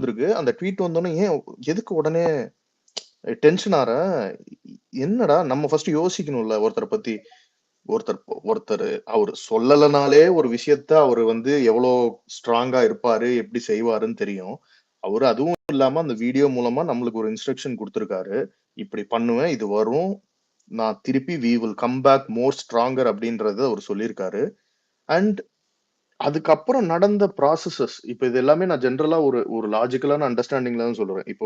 வந்திருக்கு. அந்த ட்வீட் வந்தோனே ஏன் எதுக்கு உடனே டென்ஷன் ஆற? என்னடா நம்ம ஃபர்ஸ்ட் யோசிக்கணும்ல ஒருத்தர பத்தி. ஒருத்தர் ஒருத்தர் அவரு சொல்லலனாலே ஒரு விஷயத்த அவரு வந்து எவ்வளோ ஸ்ட்ராங்கா இருப்பாரு, எப்படி செய்வாருன்னு தெரியும். அவரு அதுவும் இல்லாம அந்த வீடியோ மூலமா நம்மளுக்கு ஒரு இன்ஸ்ட்ரக்ஷன் குடுத்திருக்காரு. இப்படி பண்ணுவேன், இது வரும். நான் திருப்பி we will come back more stronger அப்படின்றத அவரு சொல்லியிருக்காரு. அண்ட் அதுக்கப்புறம் நடந்த ப்ராசஸஸ் இப்ப இது எல்லாமே நான் ஜெனரலா ஒரு ஒரு லாஜிக்கலான அண்டர்ஸ்டாண்டிங்ல தான் சொல்றேன். இப்போ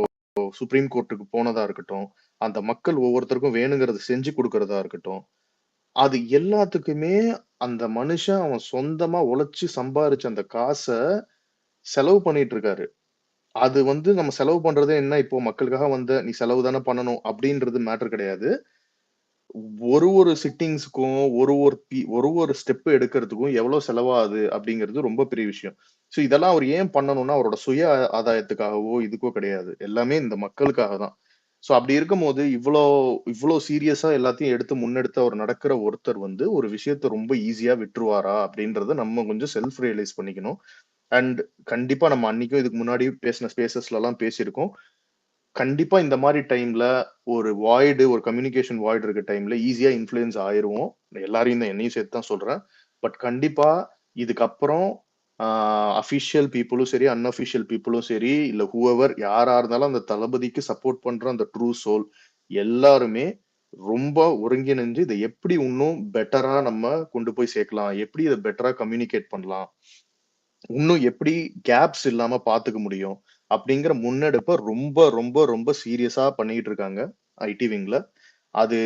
சுப்ரீம் கோர்ட்டுக்கு போனதா இருக்கட்டும், அந்த மக்கள் ஒவ்வொருத்தருக்கும் வேணுங்கிறத செஞ்சு குடுக்கிறதா இருக்கட்டும், அது எல்லாத்துக்குமே அந்த மனுஷன் அவன் சொந்தமா உழைச்சு சம்பாரிச்ச அந்த காச செலவு பண்ணிட்டு இருக்காரு. அது வந்து நம்ம செலவு பண்றதே என்ன இப்போ மக்களுக்காக வந்த நீ செலவு தானே பண்ணணும் அப்படின்றது மேட்டர் கிடையாது. ஒரு ஒரு சிட்டிங்ஸ்க்கும் ஒரு ஒரு ஸ்டெப் எடுக்கிறதுக்கும் எவ்வளவு செலவாகுது அப்படிங்கிறது ரொம்ப பெரிய விஷயம். சோ இதெல்லாம் அவர் ஏன் பண்ணணும்னா அவரோட சுய ஆதாயத்துக்காகவோ இதுக்கோ கிடையாது. எல்லாமே இந்த மக்களுக்காக தான். சோ அப்படி இருக்கும்போது இவ்ளோ இவ்ளோ சீரியஸா எல்லாத்தையும் எடுத்து முன்னெடுத்து அவர் நடக்கிற ஒருத்தர் வந்து ஒரு விஷயத்த ரொம்ப ஈஸியா விட்டுருவாரா அப்படின்றத நம்ம கொஞ்சம் செல்ஃப் ரியலைஸ் பண்ணிக்கணும். அண்ட் கண்டிப்பா நம்ம அன்னைக்கும் இதுக்கு முன்னாடி பேசின ஸ்பேசஸ்ல எல்லாம் பேசியிருக்கோம். கண்டிப்பா இந்த மாரி டைம்ல ஒரு கம்யூனிகேஷன் வாய்ட் இருக்க டைம்ல ஈஸியா இன்ஃப்ளூயன்ஸ் ஆயிருவோம். எல்லாரையும் தான் என்னையும் சேர்த்து தான் சொல்றேன். பட் கண்டிப்பா இதுக்கப்புறம் அஃபிஷியல் பீப்புளும் சரி, அன்அஃபிஷியல் பீப்புளும் சரி, இல்ல ஹூஎவர் யாரா இருந்தாலும் அந்த தளபதிக்கு சப்போர்ட் பண்ற அந்த ட்ரூ சோல் எல்லாருமே ரொம்ப ஒருங்கிணைஞ்சு இதை எப்படி இன்னும் பெட்டரா நம்ம கொண்டு போய் சேர்க்கலாம், எப்படி இதை பெட்டரா கம்யூனிகேட் பண்ணலாம், இன்னும் எப்படி கேப்ஸ் இல்லாம பாத்துக்க முடியும் அப்படிங்கிற முன்னெடுப்பை ரொம்ப ரொம்ப ரொம்ப சீரியஸா பண்ணிட்டு இருக்காங்க ஐடி விங்ல. அது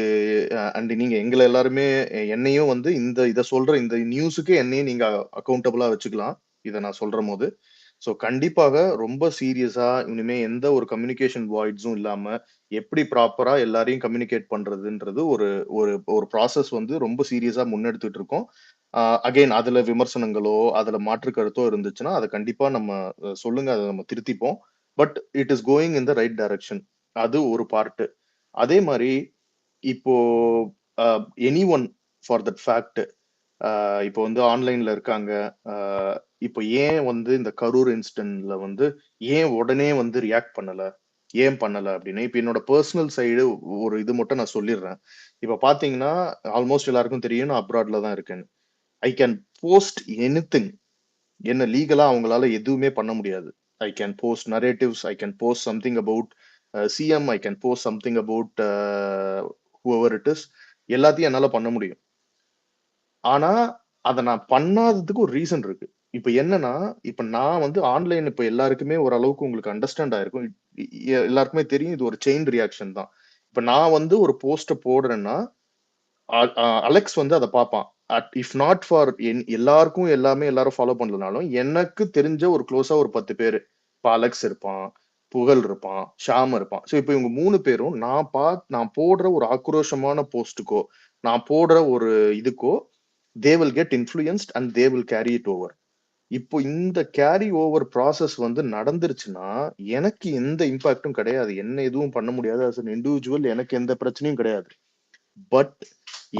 அண்ட் நீங்க எங்களை எல்லாருமே என்னையும் வந்து இத சொல்ற இந்த நியூஸுக்கு என்னையும் நீங்க அக்கௌண்டபிளா வச்சுக்கலாம். இதை நான் சொல்ற போது ஸோ கண்டிப்பாக ரொம்ப சீரியஸா இனிமே எந்த ஒரு கம்யூனிகேஷன் வாய்ட்ஸும் இல்லாம எப்படி ப்ராப்பரா எல்லாரையும் கம்யூனிகேட் பண்றதுன்றது ஒரு ஒரு ஒரு ப்ராசஸ் வந்து ரொம்ப சீரியஸா முன்னெடுத்துட்டு இருக்கோம். அகைன் அதுல விமர்சனங்களோ அதுல மாற்று கருத்தோ இருந்துச்சுன்னா அதை கண்டிப்பா நம்ம சொல்லுங்க, அதை நம்ம திருத்திப்போம். But it is going in the right direction. அது ஒரு பார்ட். அதே மாதிரி இப்போ any one for that fact இப்போ வந்து ஆன்லைன்ல இருக்காங்க. இப்போ ஏன் வந்து இந்த கரூர் இன்சிடென்ட்ல வந்து ஏன் உடனே வந்து ரியாக்ட் பண்ணல, ஏன் பண்ணல அப்படின்னு இப்ப என்னோட பர்சனல் சைடு ஒரு இது மட்டும் நான் சொல்லிடுறேன். இப்ப பாத்தீங்கன்னா ஆல்மோஸ்ட் எல்லாருக்கும் தெரியும் நான் அப்ராட்ல தான் இருக்கேன். I can post anything. என்ன லீகலா அவங்களால எதுவுமே பண்ண முடியாது. I can post narratives, I can post something about CM, I can post something about whoever it is. எல்லாத்தையும் என்னால பண்ண முடியும். ஆனா அத நான் பண்ணாததுக்கு ஒரு ரீசன் இருக்கு. இப்ப என்னன்னா, இப்ப நான் வந்து ஆன்லைன் இப்ப எல்லாருக்குமே ஓரளவுக்கு உங்களுக்கு அண்டர்ஸ்டாண்ட் ஆயிருக்கும். எல்லாருக்குமே தெரியும் இது ஒரு செயின் ரியாக்ஷன் தான். இப்ப நான் வந்து ஒரு போஸ்ட்ட போடுறேன்னா, அலெக்ஸ் வந்து அத பார்ப்பான். இஃப் நாட் ஃபார் எல்லாருக்கும் எல்லாமே எல்லாரும் ஃபாலோ பண்ணலனாலும், எனக்கு தெரிஞ்ச ஒரு குளோஸா ஒரு 10 பேரு. இப்ப அலெக்ஸ் இருப்பான், புகழ் இருப்பான், ஷாம் இருப்பான். சோ இப்ப இவங்க 3 பேரும் நான் போடுற ஒரு ஆக்ரோஷமான போஸ்ட்டுக்கோ, நான் போடுற ஒரு இதுக்கோ, they will get influenced and they will carry it over. இப்போ இந்த கேரி ஓவர் ப்ராசஸ் வந்து நடந்துருச்சுன்னா, எனக்கு எந்த இம்பாக்டும் கிடையாது. என்ன எதுவும் பண்ண முடியாது. அஸ் அன் இண்டிவிஜுவல் எனக்கு எந்த பிரச்சனையும் கிடையாது. பட்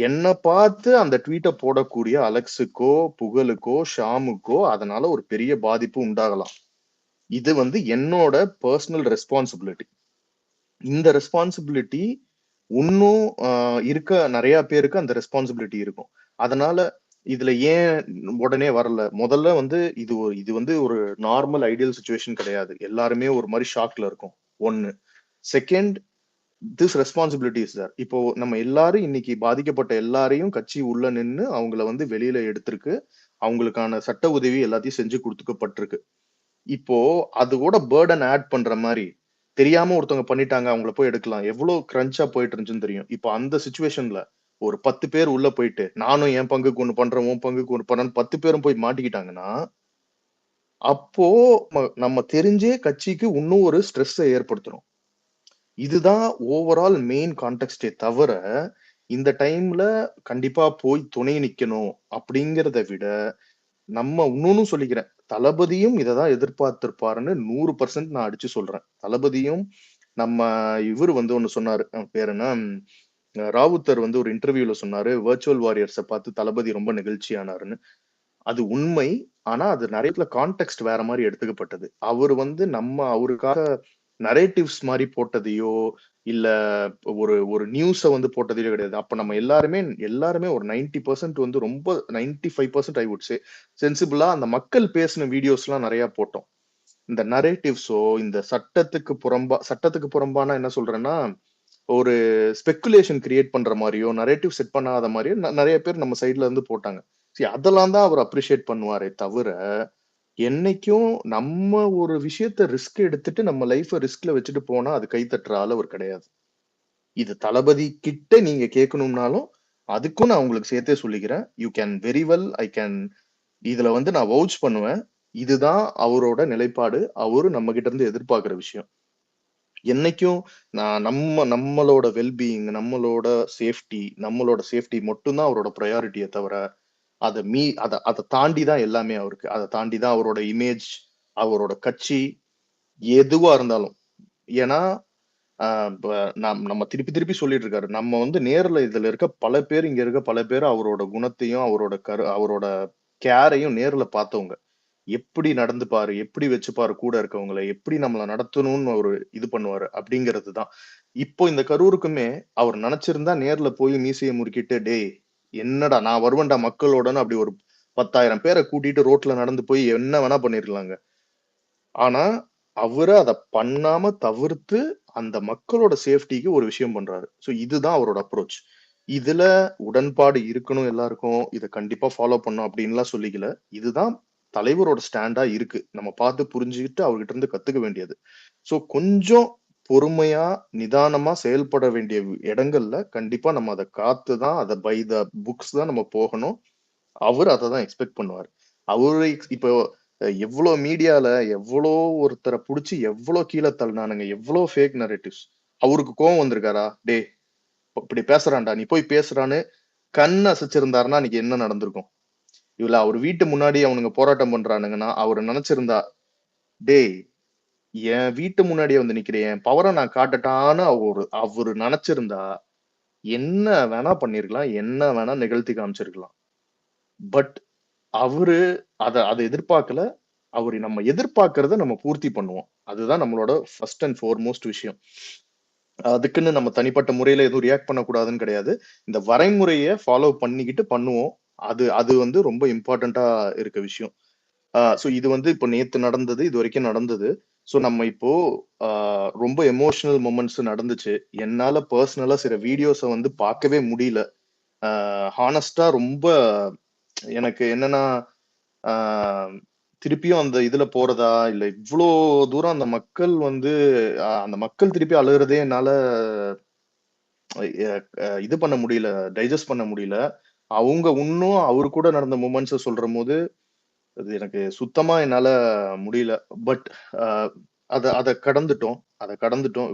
என்ன பார்த்து அந்த ட்வீட்ட போடக்கூடிய அலெக்ஸுக்கோ, புகழுக்கோ, ஷாமுக்கோ அதனால ஒரு பெரிய பாதிப்பு உண்டாகலாம். இது வந்து என்னோட பர்சனல் ரெஸ்பான்சிபிலிட்டி. இந்த ரெஸ்பான்சிபிலிட்டி இன்னும் இருக்க நிறைய பேருக்கு அந்த ரெஸ்பான்சிபிலிட்டி இருக்கும். அதனால இதுல ஏன் உடனே வரல? முதல்ல வந்து இது வந்து ஒரு நார்மல் ஐடியல் சிச்சுவேஷன் கிடையாது. எல்லாருமே ஒரு மாதிரி ஷாக்ல இருக்கும். 1. Second, this responsibility is there. இப்போ நம்ம எல்லாரும் இன்னைக்கு பாதிக்கப்பட்ட எல்லாரையும் கட்சி உள்ள நின்னு அவங்கள வந்து வெளியில எடுத்திருக்கு. அவங்களுக்கான சட்ட உதவி எல்லாத்தையும் செஞ்சு கொடுத்துக்கப்பட்டிருக்கு. இப்போ அது கூட பர்டன் ஆட் பண்ற மாதிரி தெரியாம ஒருத்தவங்க பண்ணிட்டாங்க, அவங்கள போய் எடுக்கலாம். எவ்வளவு கிரன்ச்சா போயிட்டு இருந்துச்சுன்னு தெரியும். இப்போ அந்த சிச்சுவேஷன்ல ஒரு 10 பேர் உள்ள போயிட்டு நானும் என் பங்குக்கு ஒண்ணு பண்றேன், உன் பங்குக்கு ஒண்ணு பண்றேன்னு 10 பேரும் போய் மாட்டிக்கிட்டாங்கன்னா, அப்போ நம்ம தெரிஞ்சே கட்சிக்கு இன்னும் ஒரு ஸ்ட்ரெஸ்ஸை ஏற்படுத்துறோம். இதுதான் ஓவரால் மெயின் கான்டெக்ஸ்டே தவிர, இந்த டைம்ல கண்டிப்பா போய் துணை நிக்கணும் அப்படிங்கிறத விட, நம்ம இன்னொன்னும் சொல்லிக்கிறேன். தளபதியும் இததான் எதிர்பார்த்திருப்பாருன்னு 100% நான் அடிச்சு சொல்றேன். தளபதியும் நம்ம இவரு வந்து ஒண்ணு சொன்னாரு. பேர் என்ன? ராவுத்தர் வந்து ஒரு இன்டர்வியூல சொன்னாரு, "வர்ச்சுவல் வாரியர்ஸ பார்த்து தளபதி ரொம்ப நெகிழ்ச்சியானாருன்னு." அது உண்மை. ஆனா, அது நெறைய இடத்துல கான்டெக்ஸ்ட் வேற மாரி எடுத்துக்கப்பட்டது. அவரு வந்து அவருக்காக நரேட்டிவ்ஸ் மாரி போட்டதையோ, இல்ல ஒரு ஒரு நியூஸ வந்து போட்டதையோ கிடையாது. அப்ப நம்ம எல்லாருமே ஒரு 90% வந்து ரொம்ப 95% ஐ வுட் சே சென்சிபிளா அந்த மக்கள் பேசின வீடியோஸ்லாம் நெறைய போட்டோம். இந்த நரேட்டிவ்ஸோ, இந்த சட்டத்துக்கு புறம்பானா என்ன சொல்றேன்னா, ஒரு ஸ்பெகுலேஷன் கிரியேட் பண்ற மாரியோ, நரேட்டிவ் செட் பண்ணாத மாரியோ நெறைய பேர் நம்ம சைட்ல இருந்து போட்டாங்க. அதெல்லாம் தான் அவர் அப்ரிஷியேட் பண்ணுவாரே தவிர, என்னைக்கும் நம்ம ஒரு விஷயத்த ரிஸ்க் எடுத்துட்டு நம்ம லைஃப ரிஸ்க்ல வச்சுட்டு போனா, அது கை தட்டுற ஆள் அவர் கிடையாது. இது தளபதி கிட்ட நீங்க கேட்கணும்னாலும், அதுக்கும் நான் உங்களுக்கு சேர்த்தே சொல்லிக்கிறேன். You can very well I can இதுல வந்து நான் வவுச் பண்ணுவேன். இதுதான் அவரோட நிலைப்பாடு. அவரு நம்மகிட்ட இருந்து எதிர்பார்க்கிற விஷயம். என்னைக்கும் நம்மளோட வெல் பீயிங், நம்மளோட சேஃப்டி மட்டும் தான் அவரோட பிரையாரிட்டியே தவிர, அத தாண்டி தான் எல்லாமே அவருக்கு. அத தாண்டி தான் அவரோட இமேஜ், அவரோட கட்சி, எதுவா இருந்தாலும். ஏன்னா, அ ப நம்ம திருப்பி திருப்பி சொல்லிட்டு இருக்காரு. நம்ம வந்து நேர்ல இங்க இருக்க பல பேர் அவரோட குணத்தையும், அவரோட கேரையும் நேர்ல பார்த்தவங்க. எப்படி நடந்துப்பாரு, எப்படி வச்சுப்பாரு கூட இருக்கவங்கள, எப்படி நம்மள நடத்தணும்னு அவரு இது பண்ணுவாரு அப்படிங்கிறது தான். இப்போ இந்த கரூருக்குமே அவர் நெனச்சிருந்தா நேர்ல போய் மீசைய முறுக்கிட்டு, "டேய் என்னடா நான் வருவேன்டா மக்களோடன்னு" அப்படி ஒரு 10,000 பேர கூட்டிட்டு ரோட்ல நடந்து போய் என்ன வேணா பண்ணிருக்கலாங்க. ஆனா, அவரு அத பண்ணாம தவிர்த்து, அந்த மக்களோட சேஃப்டிக்கு ஒரு விஷயம் பண்றாரு. இதுதான் அவரோட அப்ரோச். இதுல உடன்பாடு இருக்கணும் எல்லாருக்கும். இத கண்டிப்பா ஃபாலோ பண்ணணும் அப்டின்லாம் சொல்லிக்கல. இதுதான் தலைவரோட ஸ்டாண்டா இருக்கு. நம்ம பார்த்து புரிஞ்சுகிட்டு அவர்கிட்ட இருந்து கத்துக்க வேண்டியது. கொஞ்சம் பொறுமையா, நிதானமா செயல்பட வேண்டிய இடங்கள்ல கண்டிப்பா நம்ம அத காத்து தான், அத பை த புக்ஸ் தான் நம்ம போகணும். அவரு அததான் எக்ஸ்பெக்ட் பண்ணுவாரு. அவரு இப்போ எவ்ளோ மீடியால எவ்ளோ ஒருத்தர புடிச்சு எவ்ளோ கீழ தள்ளுனானுங்க. எவ்ளோ ஃபேக் நரேட்டிவ்ஸ். அவருக்கு கோவம் வந்திருக்காரா? "டேய் இப்படி பேசுறான்டா, நீ போய் பேசுடான்னு" கண் அசைச்சிருந்தாருன்னா அன்னைக்கு என்ன நடந்திருக்கும்? இல்ல அவர் வீட்டு முன்னாடி அவனுங்க போராட்டம் பண்றானுங்கன்னா, அவரு நெனச்சிருந்தா, "டேய் என் வீட்டு முன்னாடியே வந்து நிக்கிறியே, என் பவர நான் காட்டட்டான்னு" அவரு நெனச்சிருந்தா, என்ன வேணா பண்ணியிருக்கலாம். என்ன வேணா நிகழ்த்தி காமிச்சிருக்கலாம். பட் அவரு அத எதிர்பார்க்கல. நம்ம எதிர்பார்க்கிறத நம்ம பூர்த்தி பண்ணுவோம். அதுதான் நம்மளோட ஃபர்ஸ்ட் அண்ட் ஃபோர்மோஸ்ட் விஷயம். அதுக்குன்னு நம்ம தனிப்பட்ட முறையில எதுவும் ரியாக்ட் பண்ணக்கூடாதுன்னு கிடையாது. இந்த வரைமுறைய ஃபாலோ பண்ணிக்கிட்டு பண்ணுவோம். அது அது வந்து ரொம்ப இம்பார்ட்டன்ட்டா இருக்க விஷயம். இது வந்து இப்ப நேத்து நடந்தது. இதுவரைக்கும் நடந்தது. நம்ம இப்போ அ ரொம்ப எமோஷனல் மொமெண்ட்ஸ் நடந்துச்சு. என்னால பெர்சனலா சில வீடியோஸ வந்து பார்க்கவே முடியல. ஹானஸ்ட்டா ரொம்ப எனக்கு என்னன்னா, ஆ திருப்பியும் அந்த இதுல போறதா, இல்ல இவ்ளோ தூரம் அந்த மக்கள் திருப்பி அழுகுறதே என்னால எ இது பண்ண முடியல. டைஜஸ்ட் பண்ண முடியல. அவங்க இன்னும் அவரு கூட நடந்த மொமெண்ட்ஸ சொல்றம்போது, அது எனக்கு சுத்தமா என்னால முடியல. பட் அ அத அத கடந்துட்டோம்.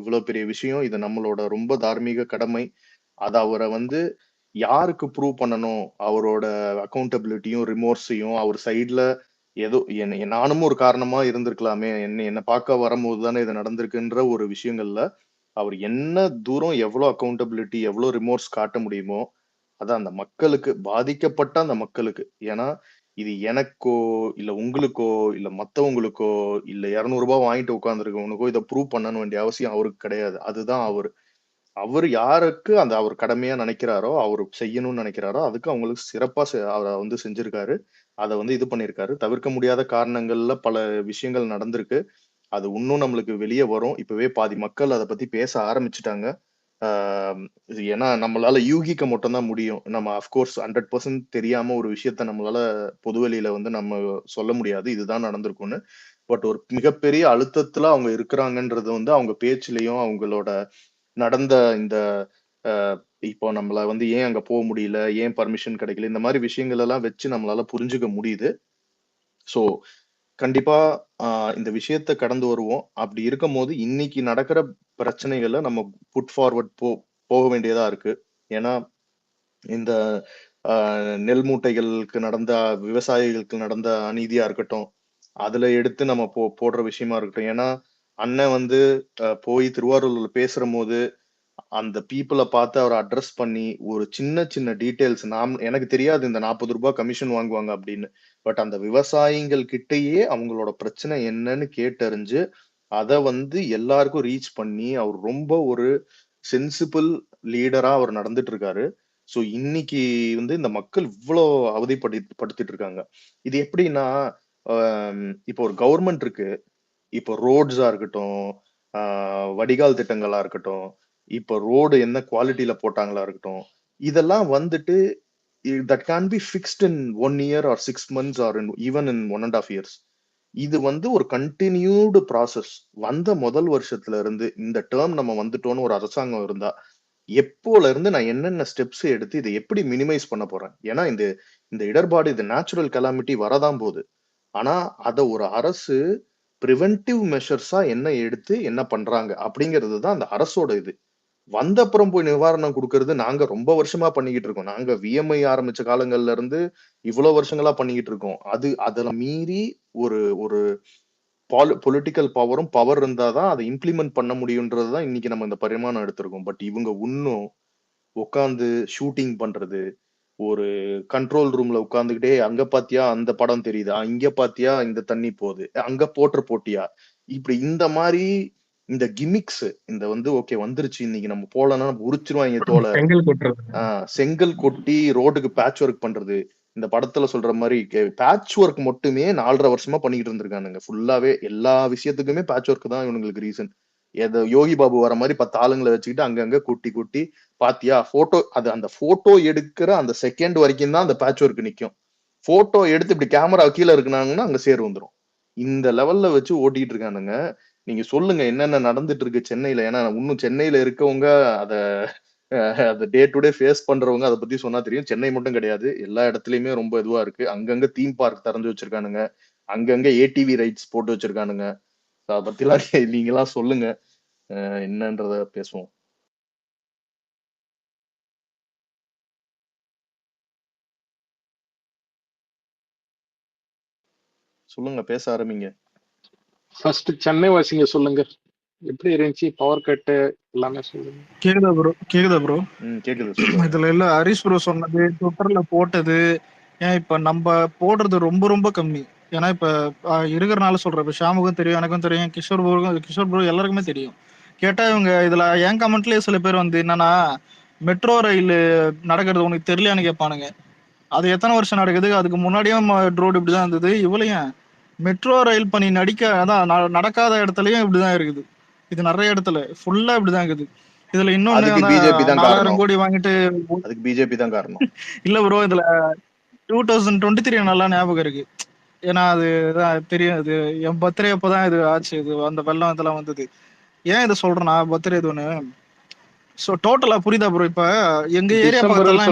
இவ்ளோ பெரிய விஷயம். இது நம்மளோட ரொம்ப தார்மீக கடமை. அத அவர வந்து யாருக்கு ப்ரூவ் பண்ணணும்? அவரோட அக்கவுண்டபிலிட்டியும், ரிமோர்ஸையும் அவர் சைட்ல ஏதோ நானும் ஒரு காரணமா இருந்திருக்கலாமே! என்ன பார்க்க வரும்போது தானே இது நடந்திருக்குன்ற ஒரு விஷயங்கள்ல, அவர் என்ன தூரம் எவ்ளோ அக்கவுண்டபிலிட்டி, எவ்ளோ ரிமோர்ஸ் காட்ட முடியுமோ, அத அந்த மக்களுக்கு பாதிக்கப்பட்ட அந்த மக்களுக்கு. ஏன்னா, இது எனக்கோ, இல்ல உங்களுக்கோ, இல்ல மத்தவங்களுக்கோ, இல்ல ரூ. 200 வாங்கிட்டு உட்கார்ந்திருக்கவனுக்கோ இத ப்ரூவ் பண்ணணும் வேண்டிய அவசியம் அவருக்கு கிடையாது. அதுதான் அவரு. அவரு யாருக்கு அவர் கடமையா நினைக்கிறாரோ, அவரு செய்யணும்னு நினைக்கிறாரோ, அதுக்கு அவங்களுக்கு சிறப்பா அவர வந்து செஞ்சிருக்காரு. அத வந்து இது பண்ணியிருக்காரு. தவிர்க்க முடியாத காரணங்கள்ல பல விஷயங்கள் நடந்திருக்கு. அது இன்னும் நம்மளுக்கு வெளிய வரும். இப்பவே பாதி மக்கள் அத பத்தி பேச ஆரம்பிச்சுட்டாங்க. ஆ இது ஏன்னா நம்மளால யூகிக்க மட்டும் தான் முடியும். நம்ம அஃப்கோர்ஸ் 100% தெரியாம ஒரு விஷயத்த நம்மளால பொதுவெளியில வந்து நம்ம சொல்ல முடியாது. இதுதான் நடந்திருக்கும்னு. பட் ஒரு மிகப்பெரிய அழுத்தத்துல அவங்க இருக்கிறாங்கன்றது வந்து அவங்க பேச்சுலயும், அவங்களோட நடந்த இந்த அ இப்போ நம்மள வந்து ஏன் அங்க முடியல? ஏன் பர்மிஷன் கிடைக்கல? இந்த மாரி விஷயங்கள் எல்லாம் வச்சு நம்மளால புரிஞ்சுக்க முடியுது. ஸோ கண்டிப்பா அ இந்த விஷயத்த கடந்து வருவோம். அப்படி இருக்கும்போது, இன்னைக்கு நடக்கிற பிரச்சனைகள நம்ம புட் ஃபார்வர்ட் போக வேண்டியதா இருக்கு. ஏன்னா, இந்த அ நெல் மூட்டைகளுக்கு விவசாயிகளுக்கு நடந்த அநீதியா இருக்கட்டும், அதுல எடுத்து நம்ம போடுற விஷயமா இருக்கட்டும். ஏன்னா, அண்ணன் வந்து போய் திருவாரூர்ல பேசுறம்போது அந்த பீப்பிள பார்த்து அவர அட்ரஸ் பண்ணி, ஒரு சின்ன சின்ன டீட்டெயில்ஸ் எனக்கு தெரியாது இந்த ரூ. 40 கமிஷன் வாங்குவாங்க அப்படின்னு. பட் அந்த விவசாயிகள் கிட்டயே அவங்களோட பிரச்சனை என்னன்னு கேட்டறிஞ்சு அத எல்லாருக்கும் ரீச் பண்ணி அவர் ரொம்ப ஒரு சென்சிபிள் லீடரா அவர் நடந்துட்டு இருக்காரு. சோ இன்னைக்கு இந்த மக்கள் இவ்வளோ அவதிப்பட்டுட்டு இருக்காங்க. இது எப்படின்னா, இப்போ ஒரு கவர்மெண்ட் இருக்கு. இப்போ ரோட்ஸா இருக்கட்டும், வடிகால் திட்டங்களா இருக்கட்டும், இப்போ ரோடு என்ன குவாலிட்டியில போட்டாங்களா இருக்கட்டும், இதெல்லாம் that can be fixed in 1 year R 6 months or even in 1.5 years. இது ஒரு கண்டினியூடு ப்ராசஸ். முதல் வருஷத்துல இருந்து இந்த டேர்ம் நம்ம வந்துட்டோம்னு ஒரு அரசாங்கம் இருந்தா, எப்போல இருந்து நான் என்னென்ன ஸ்டெப்ஸ் எடுத்து இதை எப்படி மினிமைஸ் பண்ண போறேன்? ஏன்னா இந்த இந்த இடர்பாடு, இது நேச்சுரல் கலாமிட்டி வரதான் போகுது. ஆனா அத ஒரு அரசு பிரிவென்டிவ் மெஷர்ஸா என்ன எடுத்து என்ன பண்றாங்க அப்படிங்கிறது தான் அந்த அரசோட இது. அப்புறம் போய் நிவாரணம் கொடுக்கறது நாங்க ரொம்ப வருஷமா பண்ணிக்கிட்டு இருக்கோம். நாங்க விஎம்ஐ ஆரம்பிச்ச காலங்கள்ல இருந்து இவ்வளவு வருஷங்களா பண்ணிக்கிட்டு இருக்கோம். அதுல மீறி ஒரு ஒரு பொலிட்டிக்கல் பவர் இருந்தாதான் அதை இம்ப்ளிமெண்ட் பண்ண முடியும்ன்றதுதான் இன்னைக்கு நம்ம இந்த பரிமாணம் எடுத்திருக்கோம். பட் இவங்க இன்னும் உட்காந்து ஷூட்டிங் பண்றது, ஒரு கண்ட்ரோல் ரூம்ல உட்கார்ந்துகிட்டே அங்க பாத்தியா அந்த படம் தெரியுதா, இங்க பாத்தியா இந்த தண்ணி போகுது, அங்க போட்டியா, இப்படி இந்த மாதிரி இந்த கிமிக்ஸ் ஓகே வந்துருச்சு, இன்னைக்கு நம்ம போலன்னா நம்ம உரிச்சிருவாங்க தோலை, செங்கல் கொட்டி ரோடுக்கு பேட்ச் ஒர்க் பண்றது. இந்த படத்துல சொல்ற மாதிரி பேட்ச் ஒர்க் மட்டுமே 4.5 வருஷமா பண்ணிக்கிட்டு இருந்திருக்கானுங்க. ஃபுல்லாவே எல்லா விஷயத்துக்குமே பேட்ச் ஒர்க் தான் இவங்களுக்கு ரீசன். ஏதோ யோகி பாபு வர மாதிரி 10 ஆளுங்களை வச்சுக்கிட்டு அங்கங்க கூட்டி பாத்தியா போட்டோ, அந்த போட்டோ எடுக்கிற அந்த செகண்ட் வரைக்கும் தான் அந்த பேட்ச் ஒர்க் நிக்கும். போட்டோ எடுத்து இப்படி கேமரா கீழே இருக்குனாங்கன்னா அங்க சேர் வந்துடும். இந்த லெவல்ல வச்சு ஓட்டிட்டு இருக்கானுங்க. நீங்க சொல்லுங்க என்னென்ன நடந்துட்டு இருக்கு சென்னையில. ஏன்னா இன்னும் சென்னையில இருக்கவங்க அத டே டு டே ஃபேஸ் பண்றவங்க அதை பத்தி சொன்னா தெரியும். சென்னை மட்டும் கிடையாது, எல்லா இடத்துலயுமே ரொம்ப இதுவா இருக்கு. அங்கங்க தீம் பார்க் திறந்து வச்சிருக்கானுங்க, அங்கங்க ஏடிவி ரைட்ஸ் போட்டு வச்சிருக்கானுங்க. அதை பத்தி எல்லாம் நீங்க எல்லாம் சொல்லுங்க, என்னன்றத பேசுவோம். சொல்லுங்க, பேச ஆரம்பிங்க. ஃபர்ஸ்ட் சென்னை வாசிங்க சொல்லுங்க, எப்படி இருந்துச்சு பவர் கட் எல்லாமே சொல்லுங்க. கேக்குதா ப்ரோ? கேக்குதா ப்ரோ? கேக்குது. இதுல இல்ல ஹரிஷ் ப்ரோ சொன்னது, ட்விட்டர்ல போட்டது, ஏன் இப்ப நம்ம போடுறது ரொம்ப ரொம்ப கம்மி. ஏன்னா இப்ப இருக்கிறனால சொல்றேன். இப்ப ஷாமுக்கும் தெரியும், எனக்கும் தெரியும், கிஷோர் ப்ரோ எல்லாருக்குமே தெரியும். கேட்டா இவங்க இதுல என் கமெண்ட்லயே சில பேர் என்னன்னா, மெட்ரோ ரயில் நடக்கிறது உனக்கு தெரியலையான்னு கேட்பானுங்க. அது எத்தனை வருஷம் நடக்குது, அதுக்கு முன்னாடியும் ரோடு இப்படிதான் இருந்தது, இவ்வளையும் மெட்ரோ ரயில் பணி அதான் நடக்காத இடத்துலயும் இப்படிதான் இருக்குது. இது நிறைய இடத்துல ஃபுல்லா இப்படிதான் இருக்குது. இதுல இன்னொன்னு 4,000 கோடி வாங்கிட்டு அதுக்கு பிஜேபி தான் காரணம். இல்ல ப்ரோ, இதுல 2023 நல்லா ஞாபகம் இருக்கு. ஏன்னா அது தெரியும், இது என் பர்த்டே அப்பதான் இது ஆச்சு. இது அந்த வெள்ளம் இதெல்லாம் வந்தது. ஏன் இதை சொல்றேன்னா, பர்த்டே இது ஒண்ணு சோ டோட்டலா புரியுதா ப்ரோ? இப்ப எங்க ஏரியா பக்கத்துல